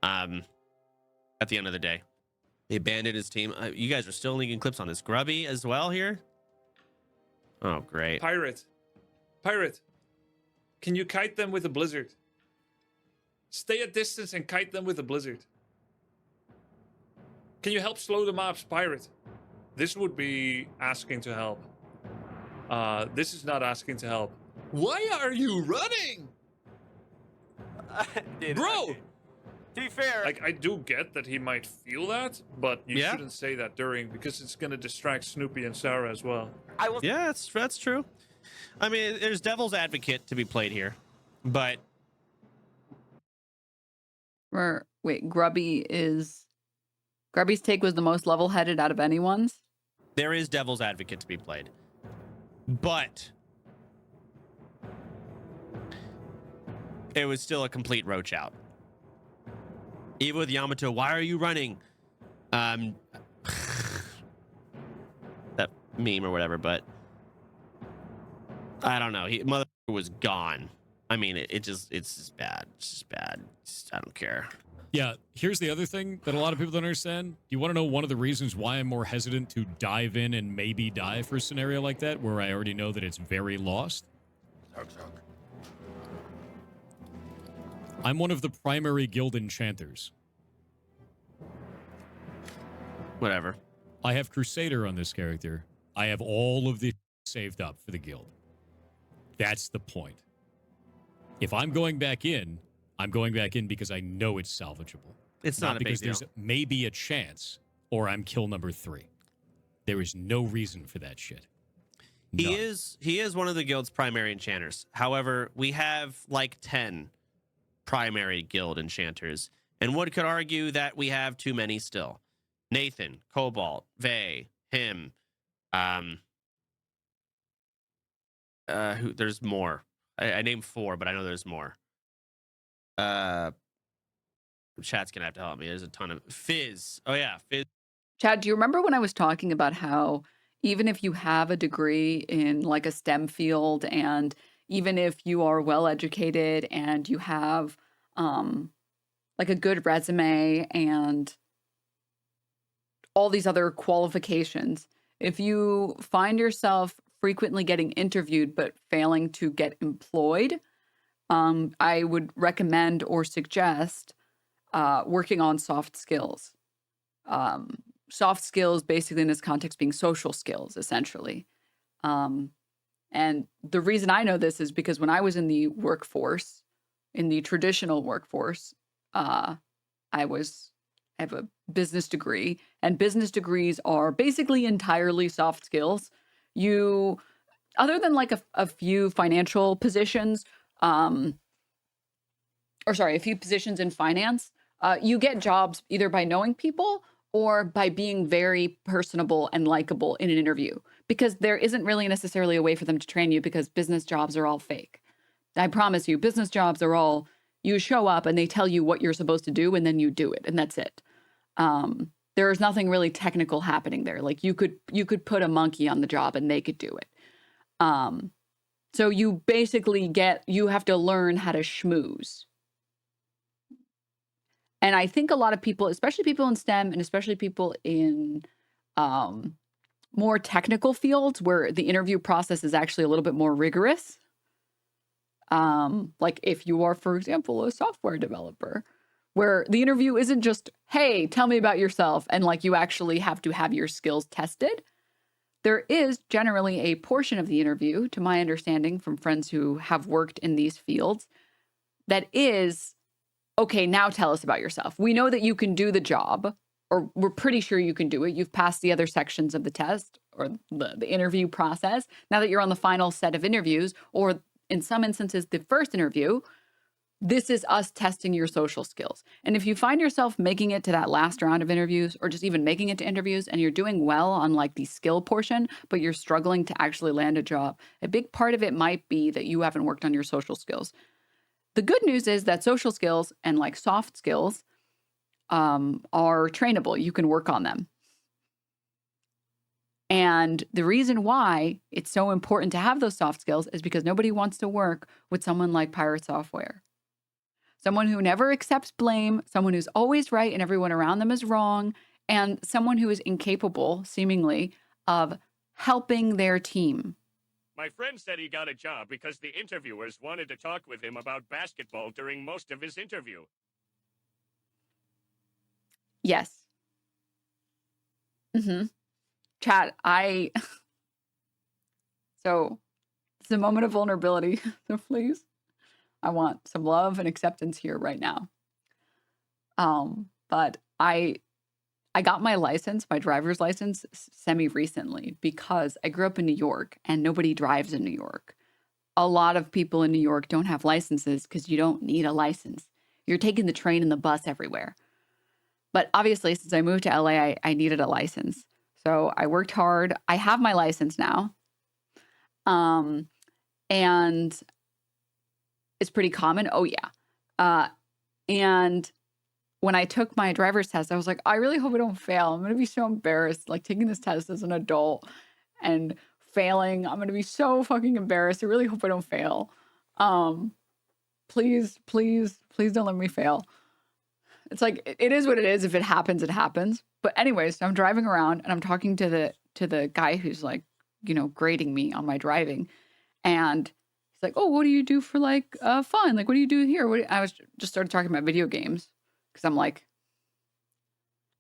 At the end of the day. He abandoned his team. You guys are still leaking clips on this. Grubby as well here? Oh, great. Pirate, can you kite them with a blizzard? Stay at distance and kite them with a blizzard. Can you help slow the mobs, Pirate? This would be asking to help. This is not asking to help. Why are you running? Bro! To be fair, like, I do get that he might feel that, but you shouldn't say that during, because it's going to distract Snoopy and Sarah as well. Yeah, that's true. I mean, there's devil's advocate to be played here, but Wait, Grubby's take was the most level-headed out of anyone's? there is devil's advocate to be played. But it was still a complete roach out. Even with Yamato, why are you running? That meme or whatever, but I don't know. Mother was gone. I mean, it's just bad. It's just bad. I don't care. Yeah, here's the other thing that a lot of people don't understand. You want to know one of the reasons why I'm more hesitant to dive in and maybe die for a scenario like that, where I already know that it's very lost? I'm one of the primary guild enchanters. Whatever. I have Crusader on this character. I have all of the saved up for the guild. That's the point. If I'm going back in, I'm going back in because I know it's salvageable. It's not a big because deal. there's maybe a chance, or I'm kill number 3. There is no reason for that shit. He is one of the guild's primary enchanters. However, we have like 10 primary guild enchanters, and one could argue that we have too many still. Nathan, Cobalt, Vey, him. There's more. I named 4, but I know there's more. Chat's gonna have to help me. There's a ton of Fizz. Oh yeah, Fizz. Chad, do you remember when I was talking about how even if you have a degree in like a STEM field, and even if you are well educated and you have like a good resume and all these other qualifications, if you find yourself frequently getting interviewed but failing to get employed, I would recommend or suggest working on soft skills. Soft skills, basically in this context, being social skills, essentially. And the reason I know this is because when I was in the workforce, in the traditional workforce, I have a business degree, and business degrees are basically entirely soft skills. You, other than like a few financial positions, or sorry, a few positions in finance, you get jobs either by knowing people or by being very personable and likable in an interview, because there isn't really necessarily a way for them to train you, because business jobs are all fake. I promise you, business jobs are all, you show up and they tell you what you're supposed to do and then you do it, and that's it. There is nothing really technical happening there. Like you could put a monkey on the job and they could do it. So you basically you have to learn how to schmooze. And I think a lot of people, especially people in STEM and especially people in more technical fields where the interview process is actually a little bit more rigorous. Like if you are, for example, a software developer, where the interview isn't just, hey, tell me about yourself, and like you actually have to have your skills tested. There is generally a portion of the interview, to my understanding from friends who have worked in these fields, that is, okay, now tell us about yourself. We know that you can do the job, or we're pretty sure you can do it. You've passed the other sections of the test or the interview process. Now that you're on the final set of interviews, or in some instances, the first interview, this is us testing your social skills. And if you find yourself making it to that last round of interviews, or just even making it to interviews, and you're doing well on like the skill portion, but you're struggling to actually land a job, a big part of it might be that you haven't worked on your social skills. The good news is that social skills and like soft skills are trainable. You can work on them. And the reason why it's so important to have those soft skills is because nobody wants to work with someone like PirateSoftware. Someone who never accepts blame, someone who's always right and everyone around them is wrong, and someone who is incapable, seemingly, of helping their team. My friend said he got a job because the interviewers wanted to talk with him about basketball during most of his interview. Yes. Chat, so it's a moment of vulnerability, so please, I want some love and acceptance here right now. But I got my license, my driver's license, semi-recently because I grew up in New York and nobody drives in New York. A lot of people in New York don't have licenses because you don't need a license. You're taking the train and the bus everywhere. But obviously, since I moved to LA, I needed a license. So I worked hard. I have my license now. And it's pretty common. Oh, yeah. And when I took my driver's test, I was like, I really hope I don't fail. I'm going to be so embarrassed, like taking this test as an adult and failing. I'm going to be so fucking embarrassed. I really hope I don't fail. Please, please, please don't let me fail. It's like, it is what it is. If it happens, it happens. But anyways, I'm driving around and I'm talking to the guy who's like, you know, grading me on my driving. And he's like, oh, what do you do for like fun? Like, what do you do here? I was just started talking about video games because I'm like,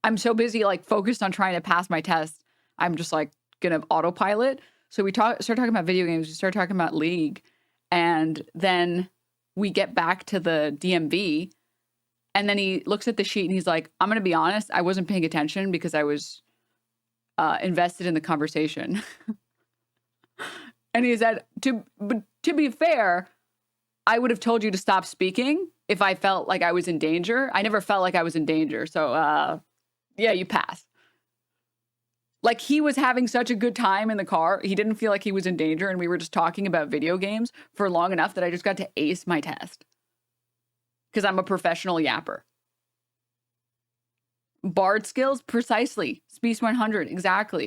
I'm so busy, like focused on trying to pass my test. I'm just like gonna autopilot. So we start talking about video games. We start talking about League. And then we get back to the DMV. And then he looks at the sheet and he's like, I'm going to be honest, I wasn't paying attention because I was invested in the conversation. And he said, to be fair, I would have told you to stop speaking if I felt like I was in danger. I never felt like I was in danger. So, yeah, you pass. Like he was having such a good time in the car. He didn't feel like he was in danger. And we were just talking about video games for long enough that I just got to ace my test. Because I'm a professional yapper. Bard skills, precisely. Speech 100, exactly.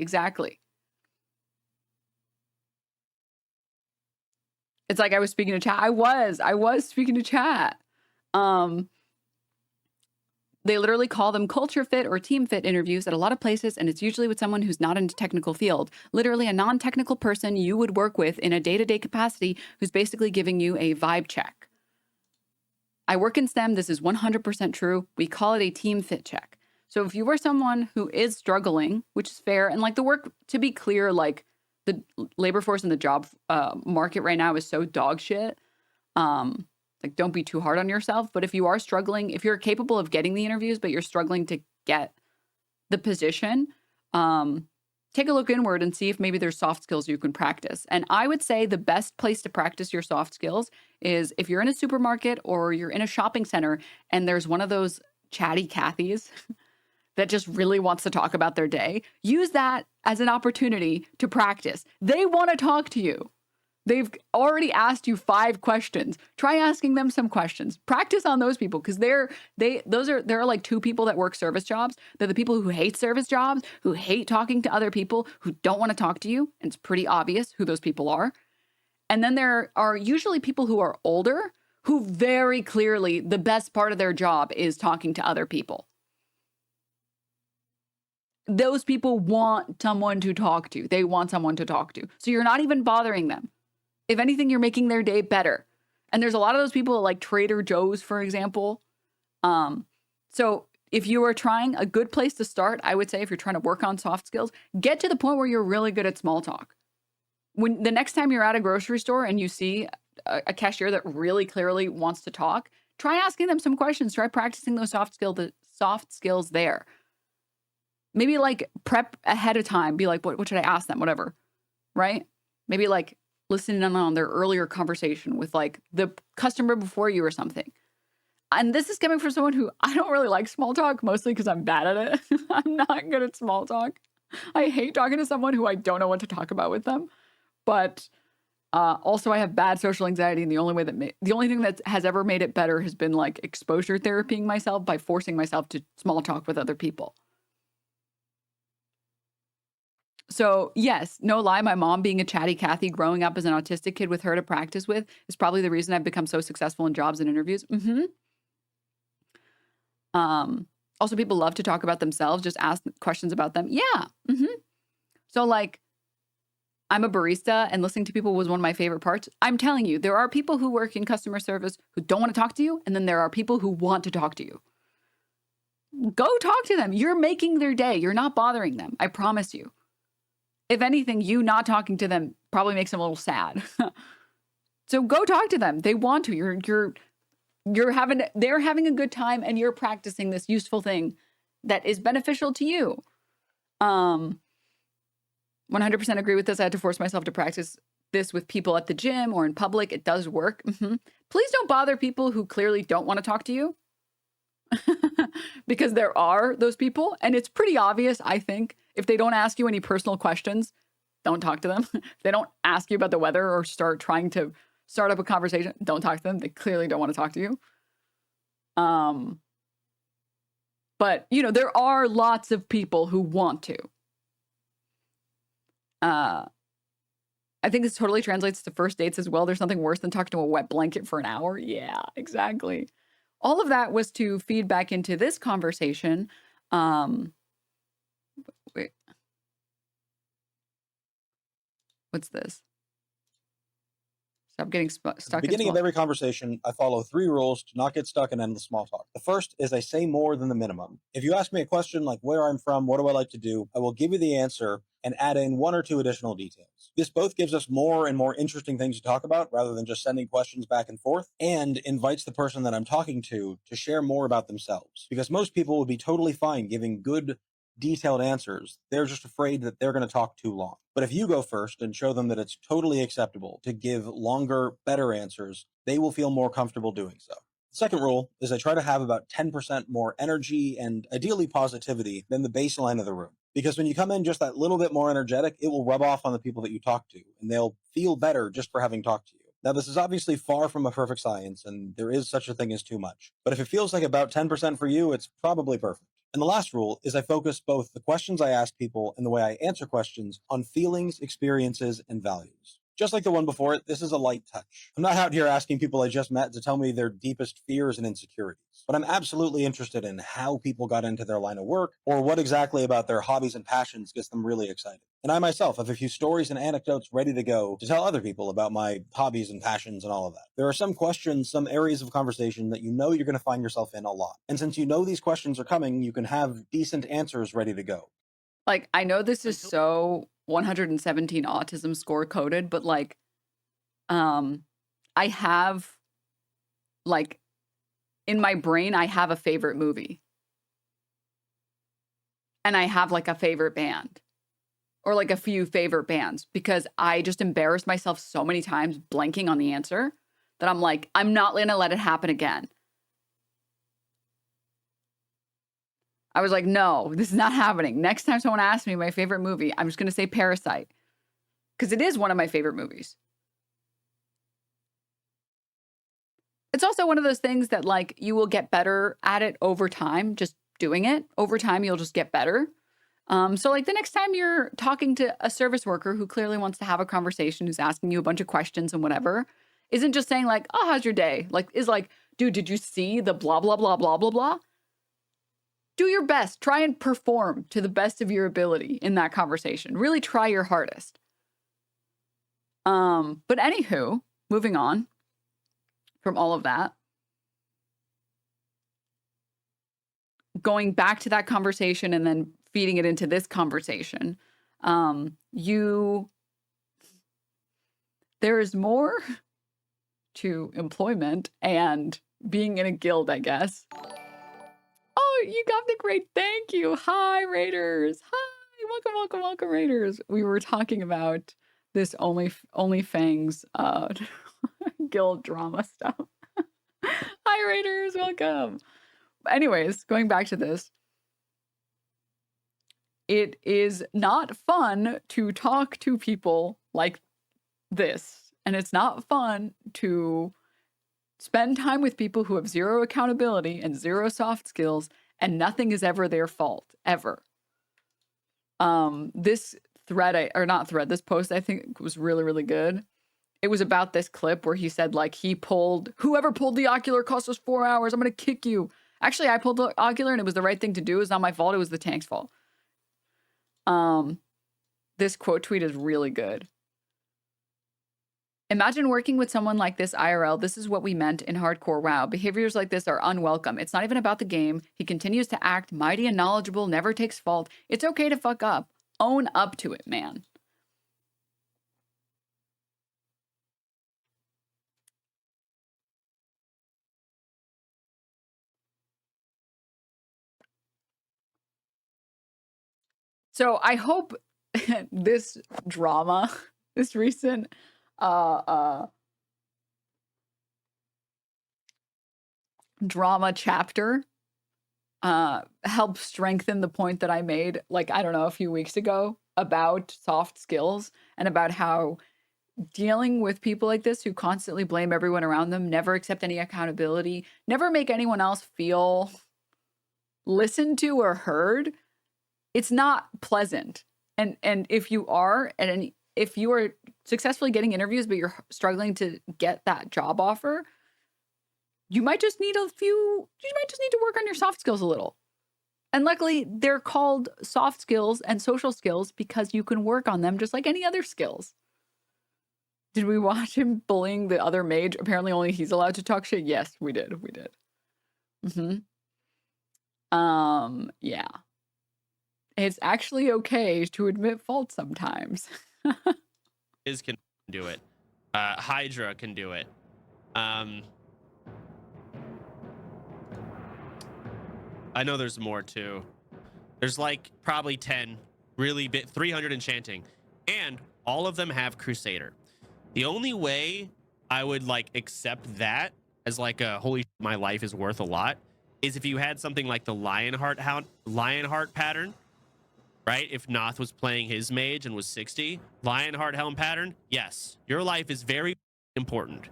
It's like I was speaking to chat. I was speaking to chat. They literally call them culture fit or team fit interviews at a lot of places, and it's usually with someone who's not in a technical field. Literally a non-technical person you would work with in a day-to-day capacity who's basically giving you a vibe check. I work in STEM. This is 100% true. We call it a team fit check. So if you are someone who is struggling, which is fair, and like the work, to be clear, like the labor force and the job market right now is so dog shit. Like don't be too hard on yourself. But if you are struggling, if you're capable of getting the interviews, but you're struggling to get the position, take a look inward and see if maybe there's soft skills you can practice. And I would say the best place to practice your soft skills is if you're in a supermarket or you're in a shopping center and there's one of those chatty Cathys that just really wants to talk about their day. Use that as an opportunity to practice. They want to talk to you. They've already asked you 5 questions. Try asking them some questions. Practice on those people because there are like 2 people that work service jobs. They're the people who hate service jobs, who hate talking to other people, who don't want to talk to you. And it's pretty obvious who those people are. And then there are usually people who are older who very clearly the best part of their job is talking to other people. Those people want someone to talk to. They want someone to talk to. So you're not even bothering them. If anything, you're making their day better. And there's a lot of those people like Trader Joe's, for example. So if you are trying, a good place to start, I would say if you're trying to work on soft skills, get to the point where you're really good at small talk. When the next time you're at a grocery store and you see a cashier that really clearly wants to talk, try asking them some questions. Try practicing those soft skills there. Maybe like prep ahead of time. Be like, what should I ask them? Whatever, right? Maybe like listening in on their earlier conversation with like the customer before you or something. And this is coming from someone who I don't really like small talk, mostly because I'm bad at it. I'm not good at small talk. I hate talking to someone who I don't know what to talk about with them. But also I have bad social anxiety, and the only thing that has ever made it better has been like exposure therapying myself by forcing myself to small talk with other people. So yes, no lie, my mom being a chatty Cathy, growing up as an autistic kid with her to practice with is probably the reason I've become so successful in jobs and interviews. Also, people love to talk about themselves, just ask questions about them. Yeah. So like, I'm a barista and listening to people was one of my favorite parts. I'm telling you, there are people who work in customer service who don't want to talk to you. And then there are people who want to talk to you. Go talk to them. You're making their day. You're not bothering them. I promise you. If anything, you not talking to them probably makes them a little sad. So go talk to them. They want to. They're having a good time and you're practicing this useful thing that is beneficial to you. 100% agree with this. I had to force myself to practice this with people at the gym or in public. It does work. Please don't bother people who clearly don't want to talk to you. Because there are those people, and it's pretty obvious, I think. If they don't ask you any personal questions, don't talk to them. If they don't ask you about the weather or trying to start up a conversation, don't talk to them. They clearly don't want to talk to you. But, you know, there are lots of people who want to. I think this totally translates to first dates as well. There's nothing worse than talking to a wet blanket for an hour. Yeah, exactly. All of that was to feed back into this conversation. Wait. What's this? Stop getting stuck. At the beginning of every conversation, I follow 3 rules to not get stuck in endless small talk. The first is I say more than the minimum. If you ask me a question like where I'm from, what do I like to do, I will give you the answer and add in 1 or 2 additional details. This both gives us more and more interesting things to talk about rather than just sending questions back and forth, and invites the person that I'm talking to share more about themselves. Because most people would be totally fine giving good, detailed answers. They're just afraid that they're going to talk too long. But if you go first and show them that it's totally acceptable to give longer, better answers, they will feel more comfortable doing so. The second rule is I try to have about 10% more energy and ideally positivity than the baseline of the room. Because when you come in just that little bit more energetic, it will rub off on the people that you talk to, and they'll feel better just for having talked to you. Now, this is obviously far from a perfect science, and there is such a thing as too much. But if it feels like about 10% for you, it's probably perfect. And the last rule is I focus both the questions I ask people and the way I answer questions on feelings, experiences, and values. Just like the one before it, this is a light touch. I'm not out here asking people I just met to tell me their deepest fears and insecurities, but I'm absolutely interested in how people got into their line of work or what exactly about their hobbies and passions gets them really excited. And I myself have a few stories and anecdotes ready to go to tell other people about my hobbies and passions and all of that. There are some questions, some areas of conversation that you know you're going to find yourself in a lot. And since you know these questions are coming, you can have decent answers ready to go. Like, I know this is so 117 autism score coded, but like, I have, like, in my brain, I have a favorite movie. And I have like a favorite band. or like a few favorite bands, because I just embarrassed myself so many times blanking on the answer that I'm like, I'm not going to let it happen again. I was like, no, this is not happening. Next time someone asks me my favorite movie, I'm just going to say Parasite, because it is one of my favorite movies. It's also one of those things that like you will get better at it over time, just doing it. Over time, you'll just get better. So like the next time you're talking to a service worker who clearly wants to have a conversation, who's asking you a bunch of questions and whatever, isn't just saying like, oh, how's your day? Like, is like, dude, did you see the blah, blah, blah, blah, blah, blah? Do your best. Try and perform to the best of your ability in that conversation. Really try your hardest. But anywho, moving on from all of that. Going back to that conversation and then feeding it into this conversation, there is more to employment and being in a guild, I guess. Oh, you got the great thank you. Hi, Raiders. Hi, welcome, welcome, welcome, Raiders. We were talking about this OnlyFangs guild drama stuff. Hi, Raiders, welcome. Anyways, going back to this. It is not fun to talk to people like this. And it's not fun to spend time with people who have zero accountability and zero soft skills, and nothing is ever their fault, ever. This this post, I think was really, really good. It was about this clip where he said, like, whoever pulled the ocular cost us 4 hours. I'm going to kick you. Actually, I pulled the ocular and it was the right thing to do. It's not my fault. It was the tank's fault. This quote tweet is really good. Imagine working with someone like this IRL. This is what we meant in hardcore WoW. Behaviors like this are unwelcome. It's not even about the game. He continues to act mighty and knowledgeable, never takes fault. It's okay to fuck up. Own up to it, man. So I hope this drama, this recent drama chapter help strengthen the point that I made, like, I don't know, a few weeks ago about soft skills and about how dealing with people like this who constantly blame everyone around them, never accept any accountability, never make anyone else feel listened to or heard, it's not pleasant. And if you are, if you are successfully getting interviews, but you're struggling to get that job offer, you might just need to work on your soft skills a little. And luckily, they're called soft skills and social skills because you can work on them just like any other skills. Did we watch him bullying the other mage? Apparently only he's allowed to talk shit. Yes, we did. Yeah. It's actually okay to admit fault sometimes. Can do it. Hydra can do it. I know there's more too. There's like probably 10 really bit 300 enchanting, and all of them have Crusader. The only way I would like accept that as like a holy my life is worth a lot is if you had something like the Lionheart pattern, right? If Noth was playing his mage and was 60, Lionheart Helm pattern, yes, your life is very important.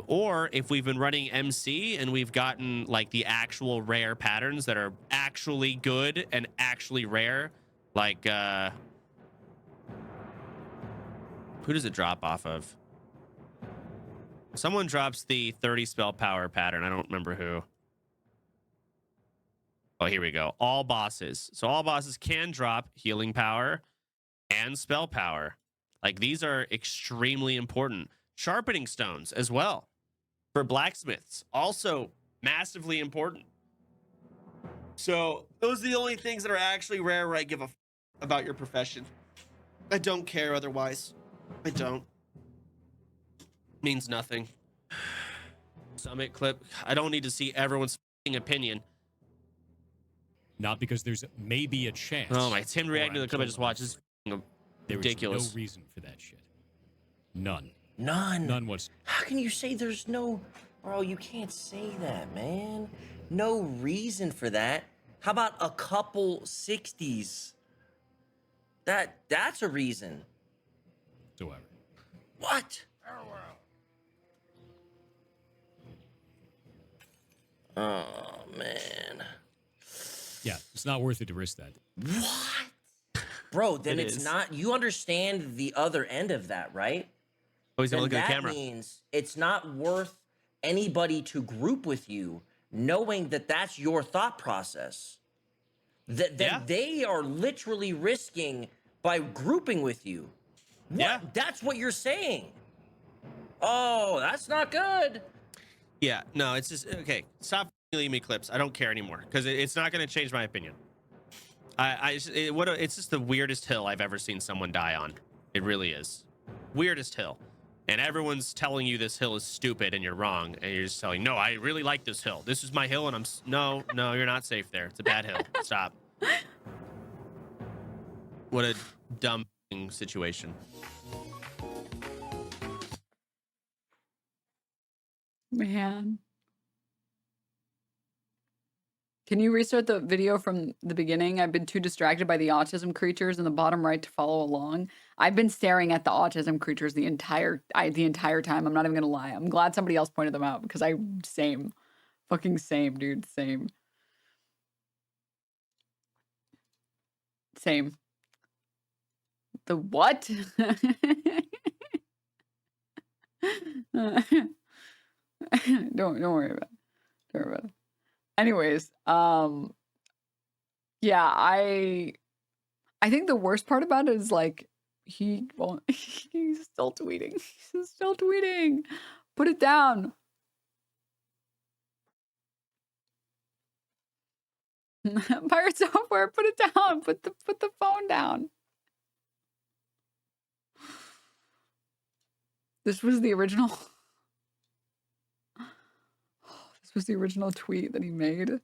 Or if we've been running MC and we've gotten like the actual rare patterns that are actually good and actually rare, like who does it drop off of? Someone drops the 30 spell power pattern. I don't remember who. Oh, here we go. All bosses. So all bosses can drop healing power and spell power. Like these are extremely important. Sharpening stones as well for blacksmiths, also massively important. So those are the only things that are actually rare where I give a about your profession. I don't care otherwise. I don't. Means nothing. Summit clip. I don't need to see everyone's opinion. Not because there's maybe a chance. Oh my, it's him reacting to the clip I just watched. This is ridiculous. Was no reason for that shit. None. None was. How can you say there's no... Bro, you can't say that, man. No reason for that. How about a couple 60s? That's a reason. Whatsoever. What? Oh, man. Yeah, it's not worth it to risk that. What? Bro, then it's not... You understand the other end of that, right? Oh, he's gonna look at the camera. That means it's not worth anybody to group with you knowing that that's your thought process. That they are literally risking by grouping with you. What? Yeah. That's what you're saying. Oh, that's not good. Yeah, no, it's just, okay, stop leaving me clips. I don't care anymore, because it's not going to change my opinion. It's just the weirdest hill I've ever seen someone die on. It really is. Weirdest hill. And everyone's telling you this hill is stupid and you're wrong. And you're just telling, no, I really like this hill. This is my hill and I'm... No, you're not safe there. It's a bad hill. Stop. What a dumb situation. Man. Can you restart the video from the beginning? I've been too distracted by the autism creatures in the bottom right to follow along. I've been staring at the autism creatures the entire time. I'm not even gonna lie. I'm glad somebody else pointed them out because same. Fucking same, dude. Same. Same. The what? Don't worry about it. Don't worry about it. Anyways, yeah, I think the worst part about it is like he's still tweeting. He's still tweeting. Put it down. PirateSoftware, put it down. Put the phone down. This was the original. This was the original tweet that he made.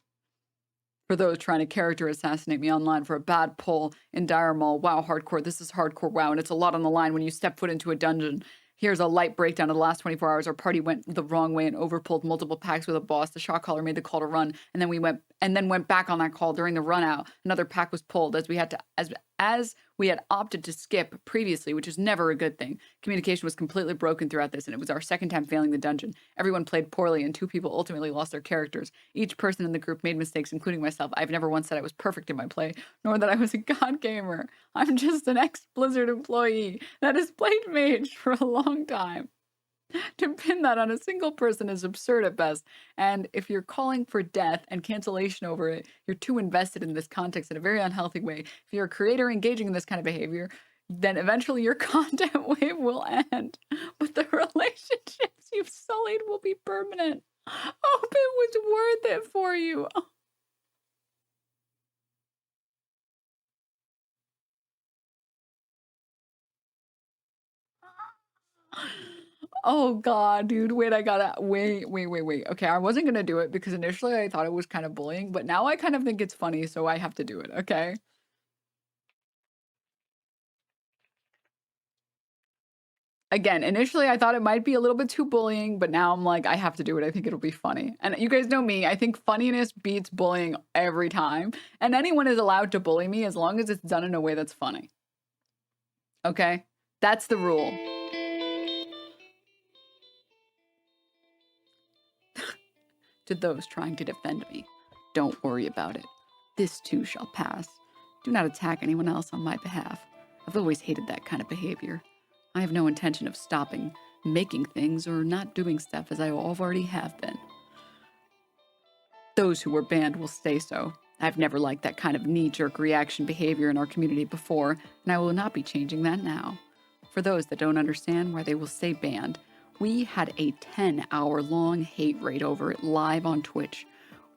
For those trying to character assassinate me online for a bad pull in Dire Mall. Wow, hardcore. This is hardcore. Wow, and it's a lot on the line when you step foot into a dungeon. Here's a light breakdown of the last 24 hours. Our party went the wrong way and overpulled multiple packs with a boss. The shot caller made the call to run, and then went back on that call during the run out. Another pack was pulled as we had opted to skip previously, which is never a good thing. Communication was completely broken throughout this, and it was our second time failing the dungeon. Everyone played poorly, and 2 people ultimately lost their characters. Each person in the group made mistakes, including myself. I've never once said I was perfect in my play, nor that I was a god gamer. I'm just an ex-Blizzard employee that has played Mage for a long time. To pin that on a single person is absurd at best, and if you're calling for death and cancellation over it, you're too invested in this context in a very unhealthy way. If you're a creator engaging in this kind of behavior, then eventually your content wave will end, but the relationships you've sullied will be permanent. Hope it was worth it for you. Oh god, dude, wait, I gotta wait. Okay, I wasn't gonna do it because initially I thought it was kind of bullying, but now I kind of think it's funny, so I have to do it, okay? Again, initially I thought it might be a little bit too bullying, but now I'm like, I have to do it. I think it'll be funny. And you guys know me, I think funniness beats bullying every time. And anyone is allowed to bully me as long as it's done in a way that's funny. Okay? That's the rule. To those trying to defend me, don't worry about it. This too shall pass. Do not attack anyone else on my behalf. I've always hated that kind of behavior. I have no intention of stopping making things or not doing stuff as I already have been. Those who were banned will stay so. I've never liked that kind of knee-jerk reaction behavior in our community before, and I will not be changing that now. For those that don't understand why they will stay banned, we had a 10-hour-long hate raid over it live on Twitch.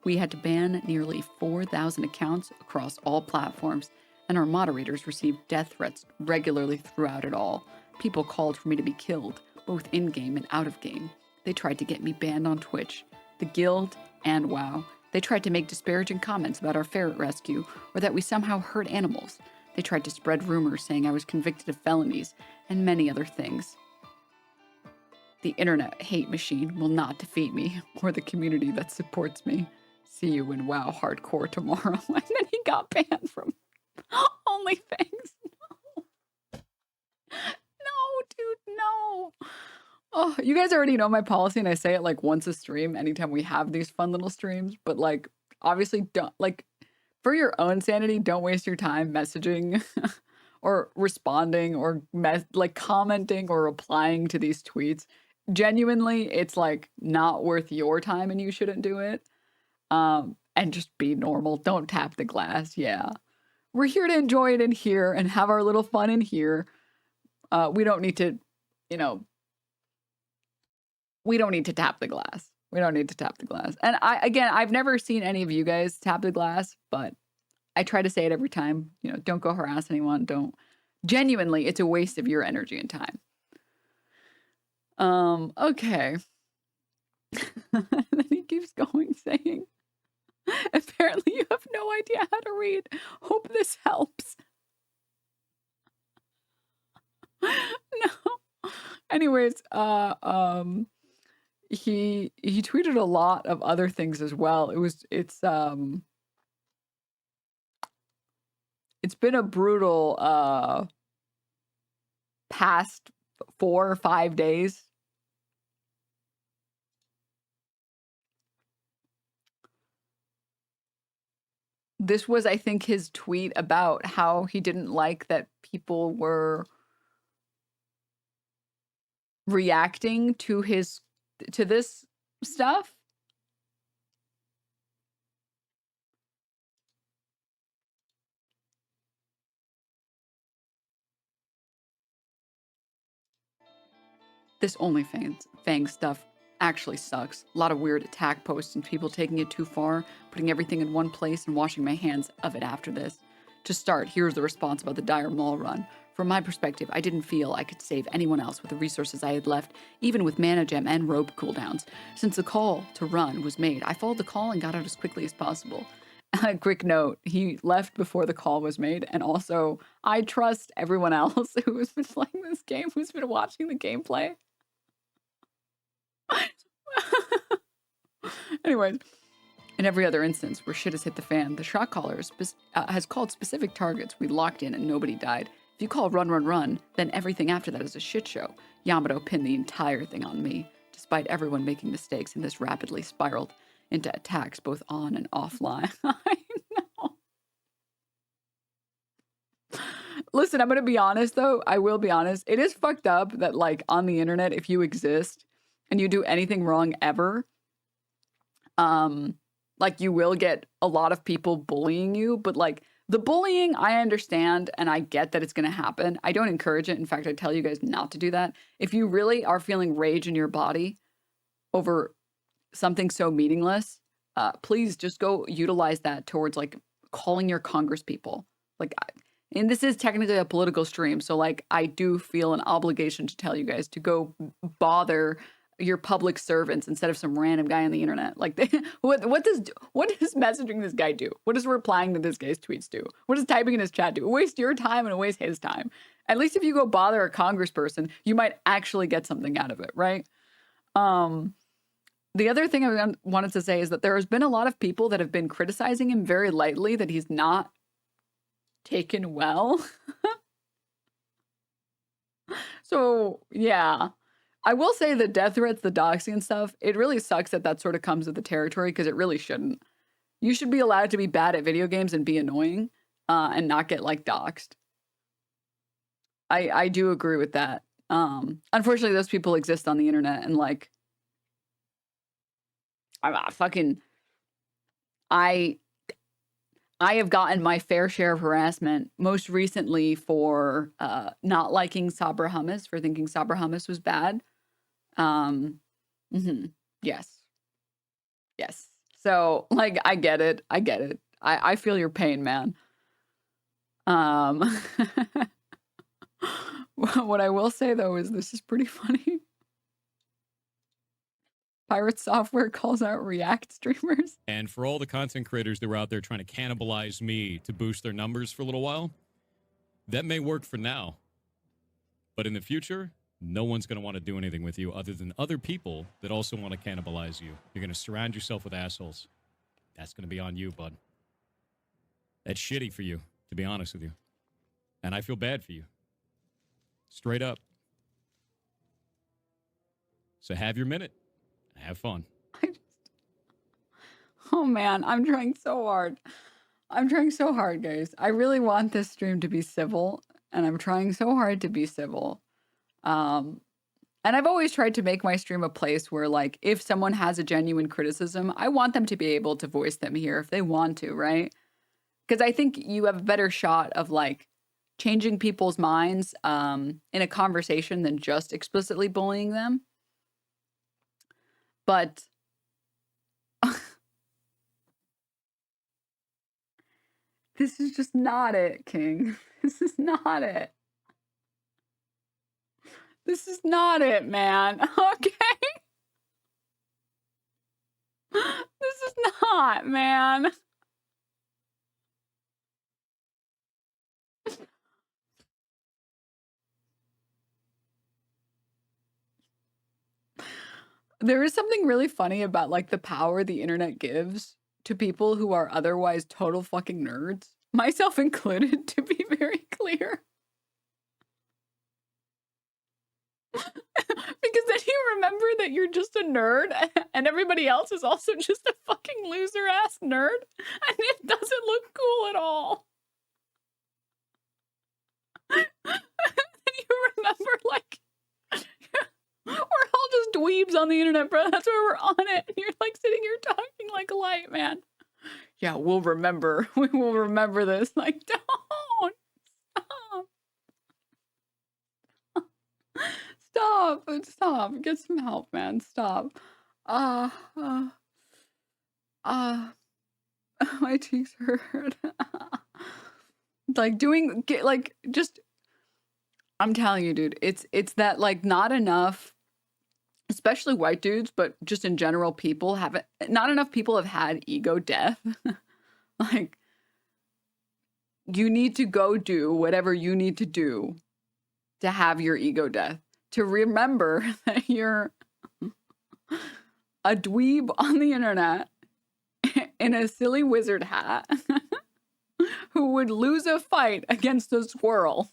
We had to ban nearly 4,000 accounts across all platforms, and our moderators received death threats regularly throughout it all. People called for me to be killed, both in-game and out-of-game. They tried to get me banned on Twitch, the Guild, and WoW. They tried to make disparaging comments about our ferret rescue, or that we somehow hurt animals. They tried to spread rumors saying I was convicted of felonies and many other things. The internet hate machine will not defeat me or the community that supports me. See you in WoW Hardcore tomorrow. And then he got banned from OnlyFangs. No, dude, no. Oh, you guys already know my policy, and I say it like once a stream anytime we have these fun little streams. But like, obviously, don't like for your own sanity, don't waste your time messaging or responding or like commenting or replying to these tweets. Genuinely, it's like not worth your time, and you shouldn't do it. And just be normal. Don't tap the glass. Yeah, we're here to enjoy it in here and have our little fun in here. We don't need to, you know, we don't need to tap the glass. We don't need to tap the glass. And I've never seen any of you guys tap the glass, but I try to say it every time. You know, don't go harass anyone. Don't. Genuinely, it's a waste of your energy and time. Okay. And then he keeps going, saying, apparently you have no idea how to read. Hope this helps. No. Anyways, he tweeted a lot of other things as well. It's been a brutal past 4 or 5 days. This was, I think, his tweet about how he didn't like that people were reacting to this stuff. This OnlyFangs stuff actually sucks. A lot of weird attack posts and people taking it too far, putting everything in one place and washing my hands of it after this. To start, here's the response about the dire mall run. From my perspective, I didn't feel I could save anyone else with the resources I had left, even with mana gem and rope cooldowns. Since the call to run was made, I followed the call and got out as quickly as possible. A quick note, he left before the call was made, and also, I trust everyone else who has been playing this game, who's been watching the gameplay. Anyways, in every other instance where shit has hit the fan, the shot caller has called specific targets we locked in and nobody died. If you call run, run, run, then everything after that is a shit show. Yamato pinned the entire thing on me, despite everyone making mistakes, and this rapidly spiraled into attacks both on and offline. I know. Listen, I'm gonna be honest though. I will be honest. It is fucked up that like on the internet, if you exist and you do anything wrong ever, like you will get a lot of people bullying you, but like the bullying, I understand and I get that it's going to happen. I don't encourage it. In fact, I tell you guys not to do that. If you really are feeling rage in your body over something so meaningless, please just go utilize that towards like calling your Congress people. Like, and this is technically a political stream, so like I do feel an obligation to tell you guys to go bother your public servants instead of some random guy on the internet. Like, what does messaging this guy do? What does replying to this guy's tweets do? What does typing in his chat do? It wastes your time and it wastes his time. At least if you go bother a congressperson, you might actually get something out of it, right? The other thing I wanted to say is that there has been a lot of people that have been criticizing him very lightly that he's not taken well. So, yeah. I will say the death threats, the doxing and stuff, it really sucks that that sort of comes with the territory because it really shouldn't. You should be allowed to be bad at video games and be annoying and not get like doxed. I do agree with that. Unfortunately, those people exist on the internet and like, I have gotten my fair share of harassment, most recently for not liking Sabra Hummus, for thinking Sabra Hummus was bad. Yes. Yes. So, like, I get it. I get it. I feel your pain, man. What I will say, though, is this is pretty funny. PirateSoftware calls out React streamers. And for all the content creators that were out there trying to cannibalize me to boost their numbers for a little while, That may work for now, but in the future, no one's going to want to do anything with you other than other people that also want to cannibalize you. You're going to surround yourself with assholes. That's going to be on you, bud. That's shitty for you, to be honest with you. And I feel bad for you. Straight up. So have your minute. Have fun. Oh man, I'm trying so hard. I'm trying so hard, guys. I really want this stream to be civil, and I'm trying so hard to be civil. And I've always tried to make my stream a place where, like, if someone has a genuine criticism, I want them to be able to voice them here if they want to, right? Because I think you have a better shot of, like, changing people's minds in a conversation than just explicitly bullying them. But this is just not it, King. This is not it. This is not it, man. Okay? This is not, man. There is something really funny about, like, the power the internet gives to people who are otherwise total fucking nerds, myself included, to be very clear. Because then you remember that you're just a nerd and everybody else is also just a fucking loser-ass nerd, and it doesn't look cool at all. And you remember, like, we're all just dweebs on the internet, bro. That's why we're on it. And you're, like, sitting here talking like a light, man. Yeah, we'll remember. We will remember this. Like, don't. Stop. Stop. Get some help, man. Stop. My cheeks hurt. Like, just, I'm telling you, dude, it's that, like, not enough, especially white dudes, but just in general, not enough people have had ego death. Like, you need to go do whatever you need to do to have your ego death, to remember that you're a dweeb on the internet in a silly wizard hat who would lose a fight against a squirrel.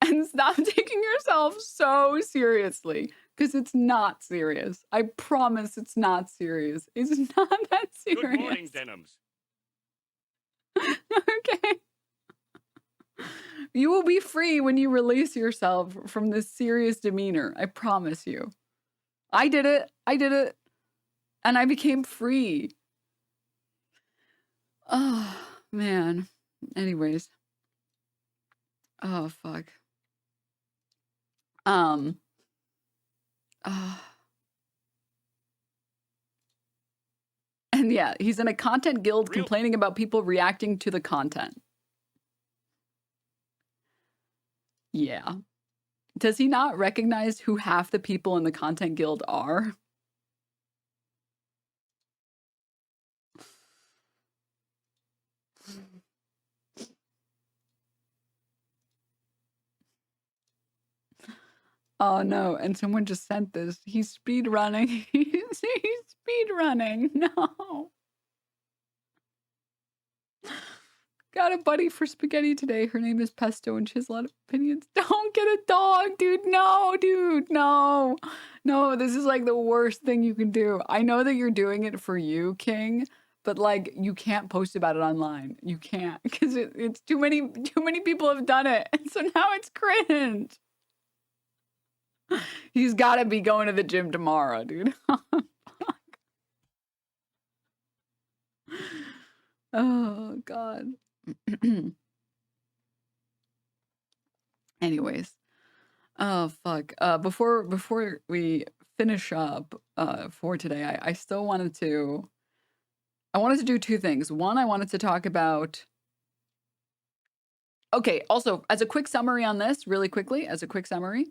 And stop taking yourself so seriously, because it's not serious. I promise it's not serious. It's not that serious. Good morning, Denims. Okay. You will be free when you release yourself from this serious demeanor. I promise you. I did it. I did it. And I became free. Oh, man. Anyways. Oh, fuck. And yeah, he's in a content guild complaining about people reacting to the content. Yeah. Does he not recognize who half the people in the content guild are? Oh no, and someone just sent this. He's speed running. He's speed running. No. Got a buddy for spaghetti today. Her name is Pesto and she has a lot of opinions. Don't get a dog, dude. No, dude. No. No, this is like the worst thing you can do. I know that you're doing it for you, King, but like you can't post about it online. You can't, because it's too many people have done it. And so now it's cringe. He's got to be going to the gym tomorrow, dude. Oh, God. Anyways. Oh, fuck. Before we finish up for today, I still wanted to... I wanted to do two things. One, I wanted to talk about... Okay, also, as a quick summary on this, really quickly, as a quick summary...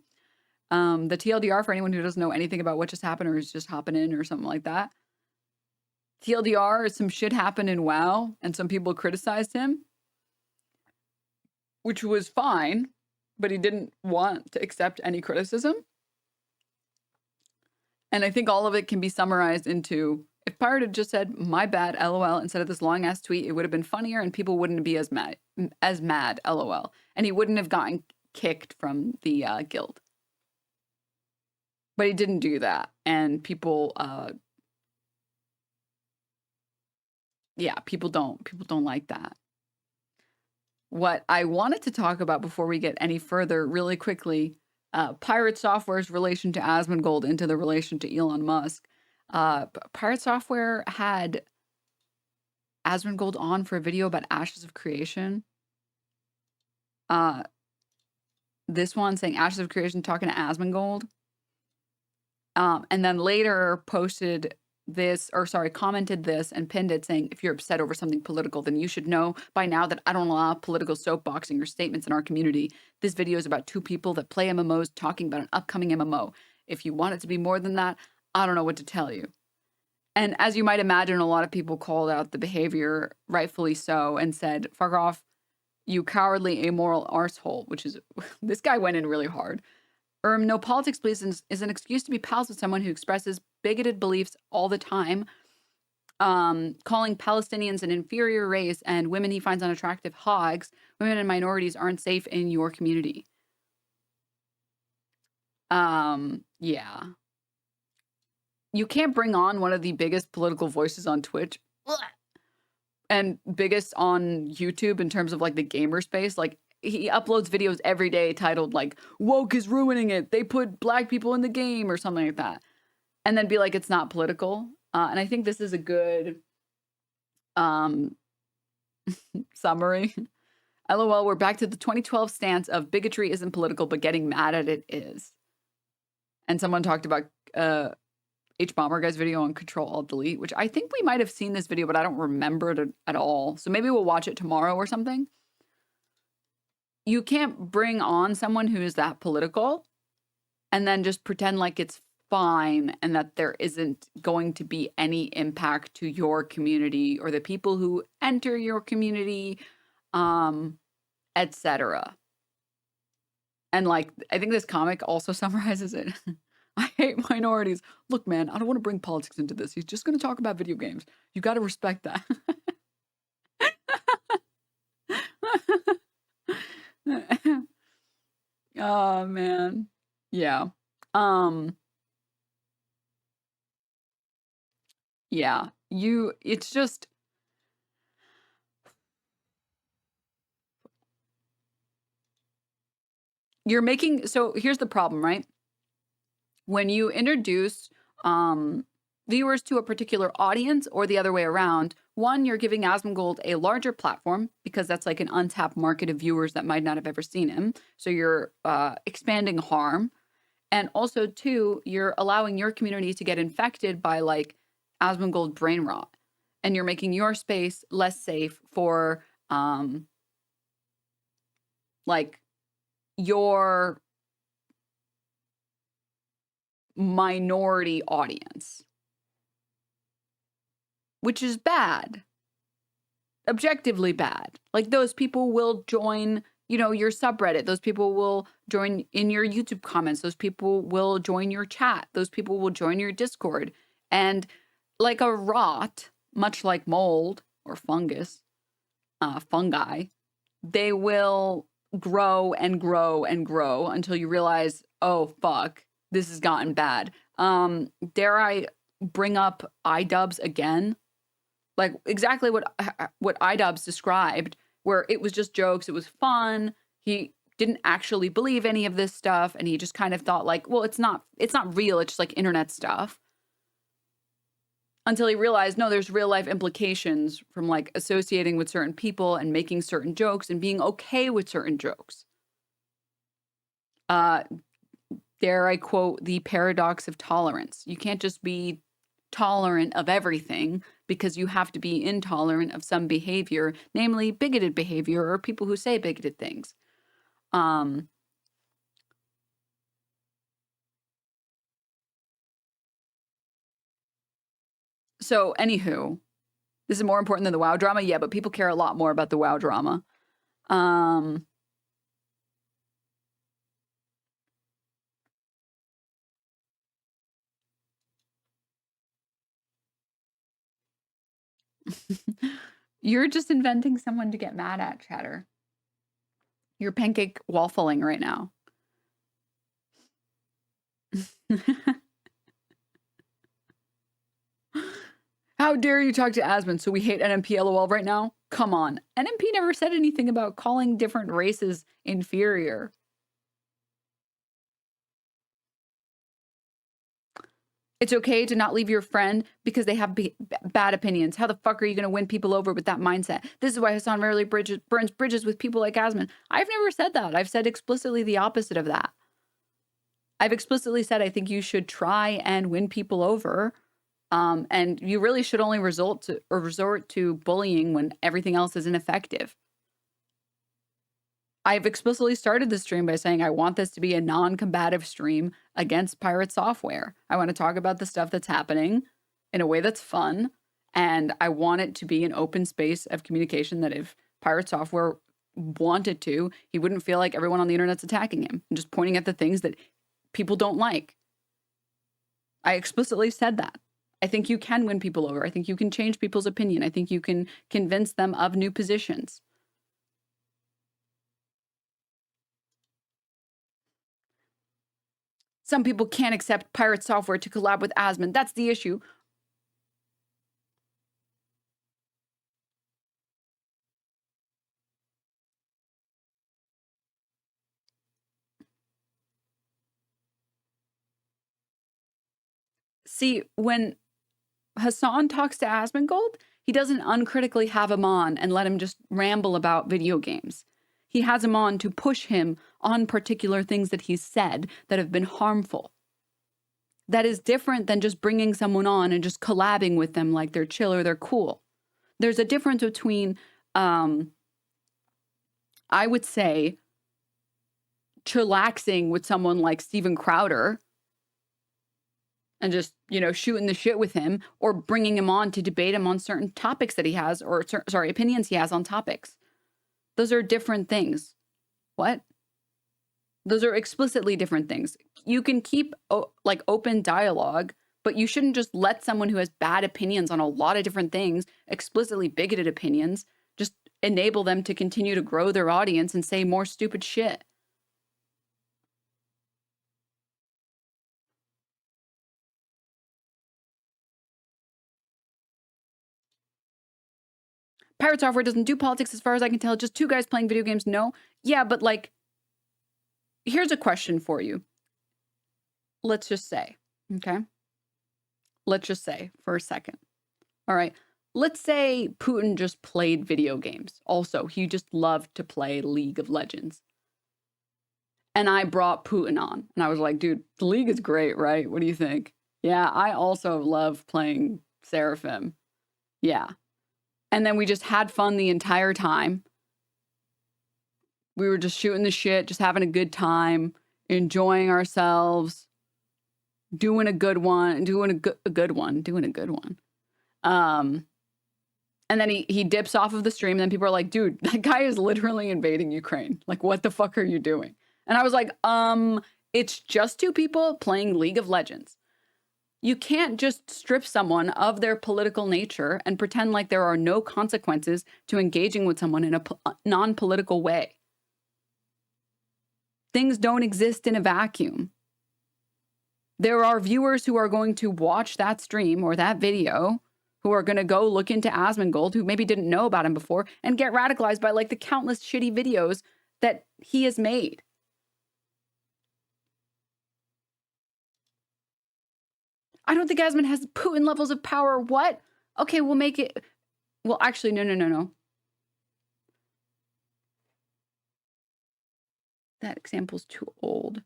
the TLDR, for anyone who doesn't know anything about what just happened or is just hopping in or something like that. TLDR is some shit happened in WoW and some people criticized him. which was fine, but he didn't want to accept any criticism. And I think all of it can be summarized into, if Pirate had just said, my bad, LOL, instead of this long ass tweet, it would have been funnier and people wouldn't be as mad, LOL. And he wouldn't have gotten kicked from the guild. But he didn't do that. And people, people don't like that. What I wanted to talk about before we get any further really quickly, PirateSoftware's relation to Asmongold into the relation to Elon Musk. PirateSoftware had Asmongold on for a video about Ashes of Creation. This one saying Ashes of Creation talking to Asmongold. And then later posted this, commented this and pinned it saying, if you're upset over something political, then you should know by now that I don't allow political soapboxing or statements in our community. This video is about two people that play MMOs talking about an upcoming MMO. If you want it to be more than that, I don't know what to tell you. And as you might imagine, a lot of people called out the behavior, rightfully so, and said, fuck off, you cowardly, amoral arsehole, which is, this guy went in really hard. No politics, please, is an excuse to be pals with someone who expresses bigoted beliefs all the time, calling Palestinians an inferior race and women he finds unattractive hogs. Women and minorities aren't safe in your community. Yeah. You can't bring on one of the biggest political voices on Twitch and biggest on YouTube in terms of like the gamer space. Like, he uploads videos every day titled like, woke is ruining it. They put black people in the game or something like that. And then be like, it's not political. And I think this is a good summary. LOL, we're back to the 2012 stance of bigotry isn't political, but getting mad at it is. And someone talked about H-Bomber Guy's video on Control-Alt-Delete, which I think we might have seen this video, but I don't remember it at all. So maybe we'll watch it tomorrow or something. You can't bring on someone who is that political and then just pretend like it's fine and that there isn't going to be any impact to your community or the people who enter your community, etc. And like, I think this comic also summarizes it. I hate minorities. Look, man, I don't want to bring politics into this. He's just going to talk about video games. You got to respect that. Oh man. Yeah. Yeah. It's just you're making, so here's the problem, right? When you introduce viewers to a particular audience or the other way around, one, you're giving Asmongold a larger platform because that's like an untapped market of viewers that might not have ever seen him. So you're expanding harm. And also, two, you're allowing your community to get infected by like Asmongold brain rot. And you're making your space less safe for like your minority audience. Which is bad. Objectively bad. Like those people will join, you know, your subreddit. Those people will join in your YouTube comments. Those people will join your chat. Those people will join your Discord. And like a rot, much like mold or fungus, fungi, they will grow and grow and grow until you realize, oh, fuck, this has gotten bad. Dare I bring up iDubbbz again? Like exactly what iDubbbz described, where it was just jokes, it was fun. He didn't actually believe any of this stuff, and he just kind of thought like, well, it's not real, it's just like internet stuff. Until he realized, no, there's real life implications from like associating with certain people and making certain jokes and being okay with certain jokes. Dare I quote the paradox of tolerance. You can't just be tolerant of everything because you have to be intolerant of some behavior, namely bigoted behavior or people who say bigoted things. So anywho, this is more important than the WoW drama. Yeah, but people care a lot more about the WoW drama. You're just inventing someone to get mad at, chatter. You're pancake waffling right now. How dare you talk to Asmon? So we hate NMP LOL right now? Come on. NMP never said anything about calling different races inferior. It's okay to not leave your friend because they have bad opinions. How the fuck are you going to win people over with that mindset? This is why Hassan rarely burns bridges with people like Asmon. I've never said that. I've said explicitly the opposite of that. I've explicitly said I think you should try and win people over. And you really should only resort to bullying when everything else is ineffective. I've explicitly started the stream by saying I want this to be a non-combative stream against PirateSoftware. I want to talk about the stuff that's happening in a way that's fun, and I want it to be an open space of communication that if PirateSoftware wanted to, he wouldn't feel like everyone on the internet's attacking him and just pointing at the things that people don't like. I explicitly said that. I think you can win people over. I think you can change people's opinion. I think you can convince them of new positions. Some people can't accept PirateSoftware to collab with Asmon. That's the issue. See, when Hassan talks to Asmongold, he doesn't uncritically have him on and let him just ramble about video games. He has him on to push him on particular things that he's said that have been harmful. That is different than just bringing someone on and just collabing with them like they're chill or they're cool. There's a difference between, I would say, chillaxing with someone like Steven Crowder and just, you know, shooting the shit with him, or bringing him on to debate him on certain topics that he has, or sorry, opinions he has on topics. Those are different things. What? Those are explicitly different things. You can keep like open dialogue, but you shouldn't just let someone who has bad opinions on a lot of different things, explicitly bigoted opinions, just enable them to continue to grow their audience and say more stupid shit. PirateSoftware doesn't do politics as far as I can tell. Just two guys playing video games. No. Yeah, but like, here's a question for you. Let's just say, okay? Let's just say for a second. All right. Let's say Putin just played video games. Also, he just loved to play League of Legends. And I brought Putin on. And I was like, dude, the League is great, right? What do you think? Yeah, I also love playing Seraphim. Yeah. And then we just had fun the entire time. We were just shooting the shit, just having a good time, enjoying ourselves, doing a good one. And then he dips off of the stream, and then people are like, dude, that guy is literally invading Ukraine. Like, what the fuck are you doing? And I was like, it's just two people playing League of Legends. You can't just strip someone of their political nature and pretend like there are no consequences to engaging with someone in a non-political way. Things don't exist in a vacuum. There are viewers who are going to watch that stream or that video who are going to go look into Asmongold, who maybe didn't know about him before, and get radicalized by like the countless shitty videos that he has made. I don't think Asmon has Putin levels of power. What? Okay, we'll make it. Well, actually, no. That example's too old.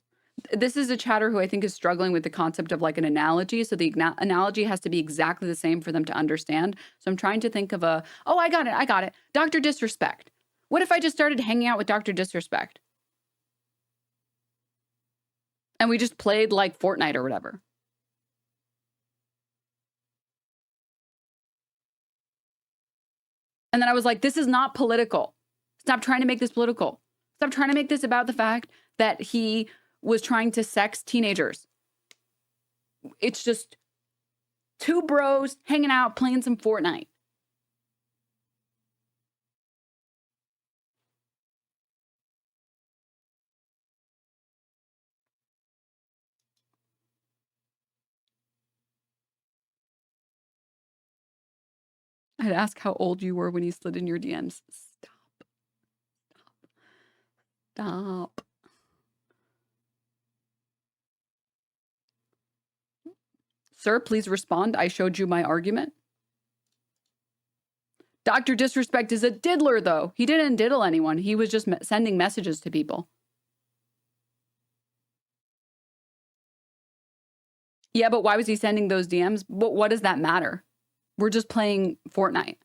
This is a chatter who I think is struggling with the concept of like an analogy. So the analogy has to be exactly the same for them to understand. So I'm trying to think of a, oh, I got it. Dr. Disrespect. What if I just started hanging out with Dr. Disrespect? And we just played like Fortnite or whatever. And then I was like, this is not political. Stop trying to make this political. Stop trying to make this about the fact that he was trying to sex teenagers. It's just two bros hanging out, playing some Fortnite. I'd ask how old you were when he slid in your DMs. Stop. Sir, please respond. I showed you my argument. Dr. Disrespect is a diddler, though. He didn't diddle anyone. He was just sending messages to people. Yeah, but why was he sending those DMs? What does that matter? We're just playing Fortnite.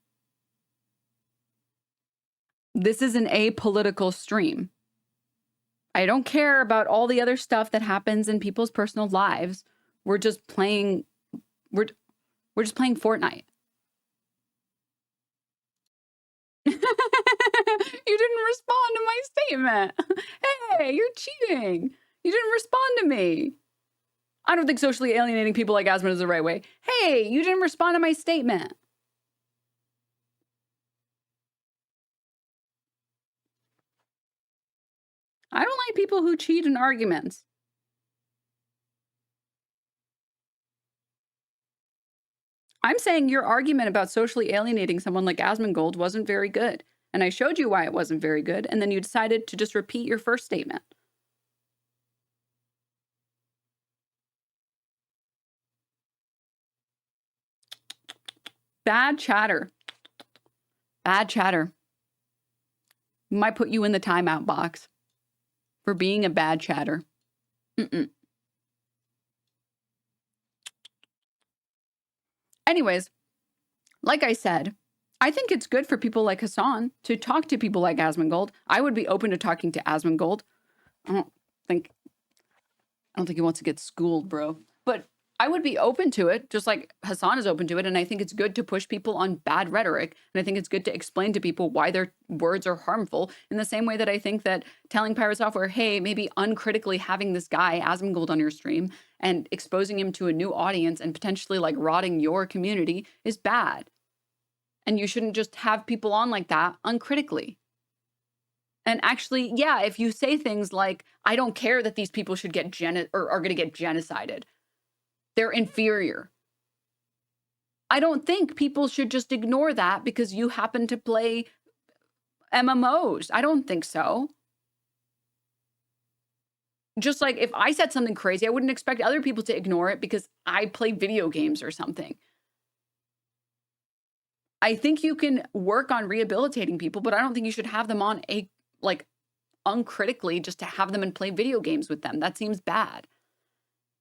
This is an apolitical stream. I don't care about all the other stuff that happens in people's personal lives. We're just playing we're just playing Fortnite. You didn't respond to my statement. Hey, you're cheating. You didn't respond to me. I don't think socially alienating people like Asmon is the right way. Hey, you didn't respond to my statement. I don't like people who cheat in arguments. I'm saying your argument about socially alienating someone like Asmongold wasn't very good. And I showed you why it wasn't very good, and then you decided to just repeat your first statement. Bad chatter. Bad chatter. Might put you in the timeout box for being a bad chatter. Anyways, like I said, I think it's good for people like Hassan to talk to people like Asmongold. I would be open to talking to Asmongold. I don't think he wants to get schooled, bro. But I would be open to it, just like Hassan is open to it. And I think it's good to push people on bad rhetoric. And I think it's good to explain to people why their words are harmful, in the same way that I think that telling PirateSoftware, hey, maybe uncritically having this guy, Asmongold, on your stream and exposing him to a new audience and potentially like rotting your community is bad. And you shouldn't just have people on like that uncritically. And actually, yeah, if you say things like, I don't care that these people should get are going to get genocided. They're inferior. I don't think people should just ignore that because you happen to play MMOs. I don't think so. Just like if I said something crazy, I wouldn't expect other people to ignore it because I play video games or something. I think you can work on rehabilitating people, but I don't think you should have them on uncritically just to have them and play video games with them. That seems bad.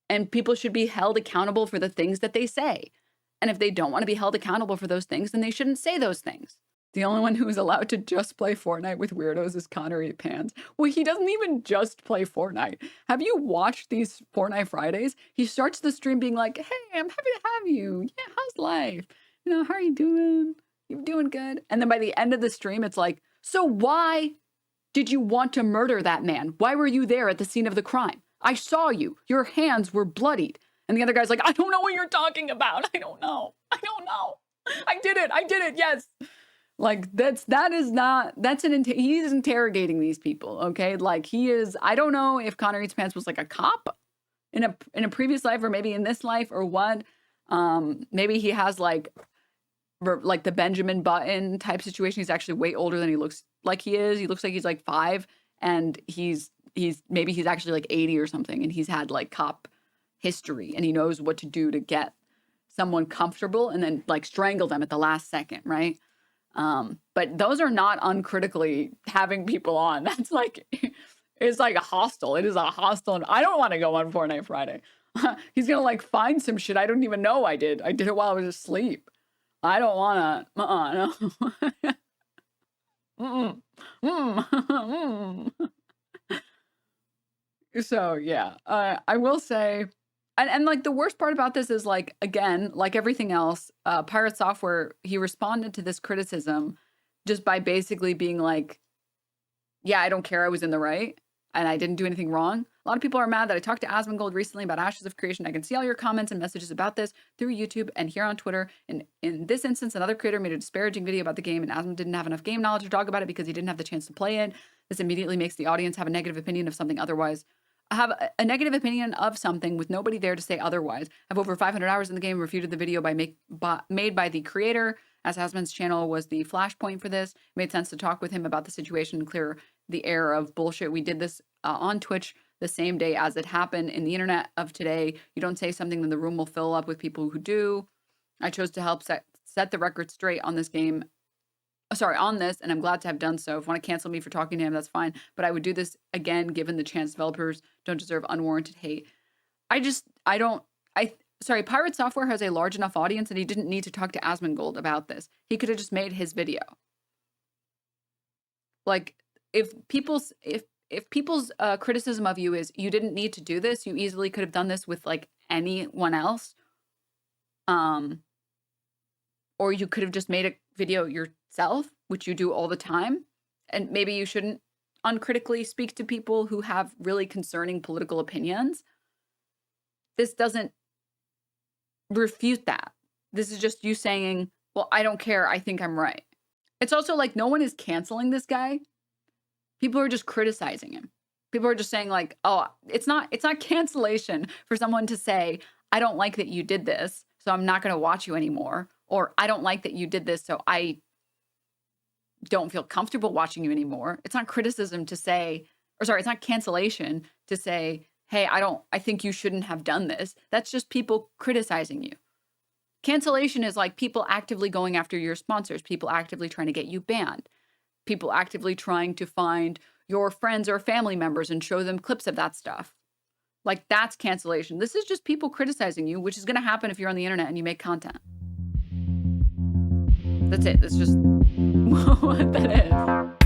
And people should be held accountable for the things that they say. And if they don't want to be held accountable for those things, then they shouldn't say those things. The only one who is allowed to just play Fortnite with weirdos is Connor Eat Pants. Well, he doesn't even just play Fortnite. Have you watched these Fortnite Fridays? He starts the stream being like, hey, I'm happy to have you. Yeah, how's life? You know, how are you doing? You doing good? And then by the end of the stream, it's like, so why did you want to murder that man? Why were you there at the scene of the crime? I saw you. Your hands were bloodied. And the other guy's like, I don't know what you're talking about. I don't know. I did it. Yes. Like he's interrogating these people. Okay. Like he is, I don't know if Connor Eats Pants was like a cop in a previous life or maybe in this life or what. Maybe he has like the Benjamin Button type situation. He's actually way older than he looks like he is. He looks like he's like 5 and he's actually like 80 or something. And he's had like cop history and he knows what to do to get someone comfortable and then like strangle them at the last second. Right. But those are not uncritically having people on. That's like, it's like a hostel. It is a hostel. And I don't want to go on Fortnite Friday. He's going to like find some shit I don't even know I did. I did it while I was asleep. I don't want to, no. So yeah, I will say, and like the worst part about this is like, again, like everything else, PirateSoftware, he responded to this criticism just by basically being like, yeah, I don't care, I was in the right and I didn't do anything wrong. A lot of people are mad that I talked to Asmongold recently about Ashes of Creation. I can see all your comments and messages about this through YouTube and here on Twitter. And in this instance, another creator made a disparaging video about the game and Asmon didn't have enough game knowledge to talk about it because he didn't have the chance to play it. This immediately makes the audience have a negative opinion of something otherwise. Have a negative opinion of something with nobody there to say otherwise. Have over 500 hours in the game, refuted the video made by the creator as Asmon's channel was the flashpoint for this. It made sense to talk with him about the situation and clear the air of bullshit. We did this on Twitch the same day as it happened. In the internet of today, you don't say something, then the room will fill up with people who do. I chose to help set the record straight on this game. Sorry, on this, and I'm glad to have done so. If you want to cancel me for talking to him, that's fine. But I would do this again, given the chance developers don't deserve unwarranted hate. Sorry, PirateSoftware has a large enough audience that he didn't need to talk to Asmongold about this. He could have just made his video. Like, if people's criticism of you is you didn't need to do this, you easily could have done this with like anyone else. Or you could have just made a video yourself, which you do all the time. And maybe you shouldn't uncritically speak to people who have really concerning political opinions. This doesn't refute that. This is just you saying, well, I don't care. I think I'm right. It's also like no one is canceling this guy. People are just criticizing him. People are just saying like, oh, it's not cancellation for someone to say, I don't like that you did this, so I'm not going to watch you anymore. Or I don't like that you did this, so I don't feel comfortable watching you anymore. It's not criticism to say, or sorry, it's not cancellation to say, hey, I think you shouldn't have done this. That's just people criticizing you. Cancellation is like people actively going after your sponsors, people actively trying to get you banned, people actively trying to find your friends or family members and show them clips of that stuff. Like, that's cancellation. This is just people criticizing you, which is going to happen if you're on the internet and you make content. That's it. That's just what that is.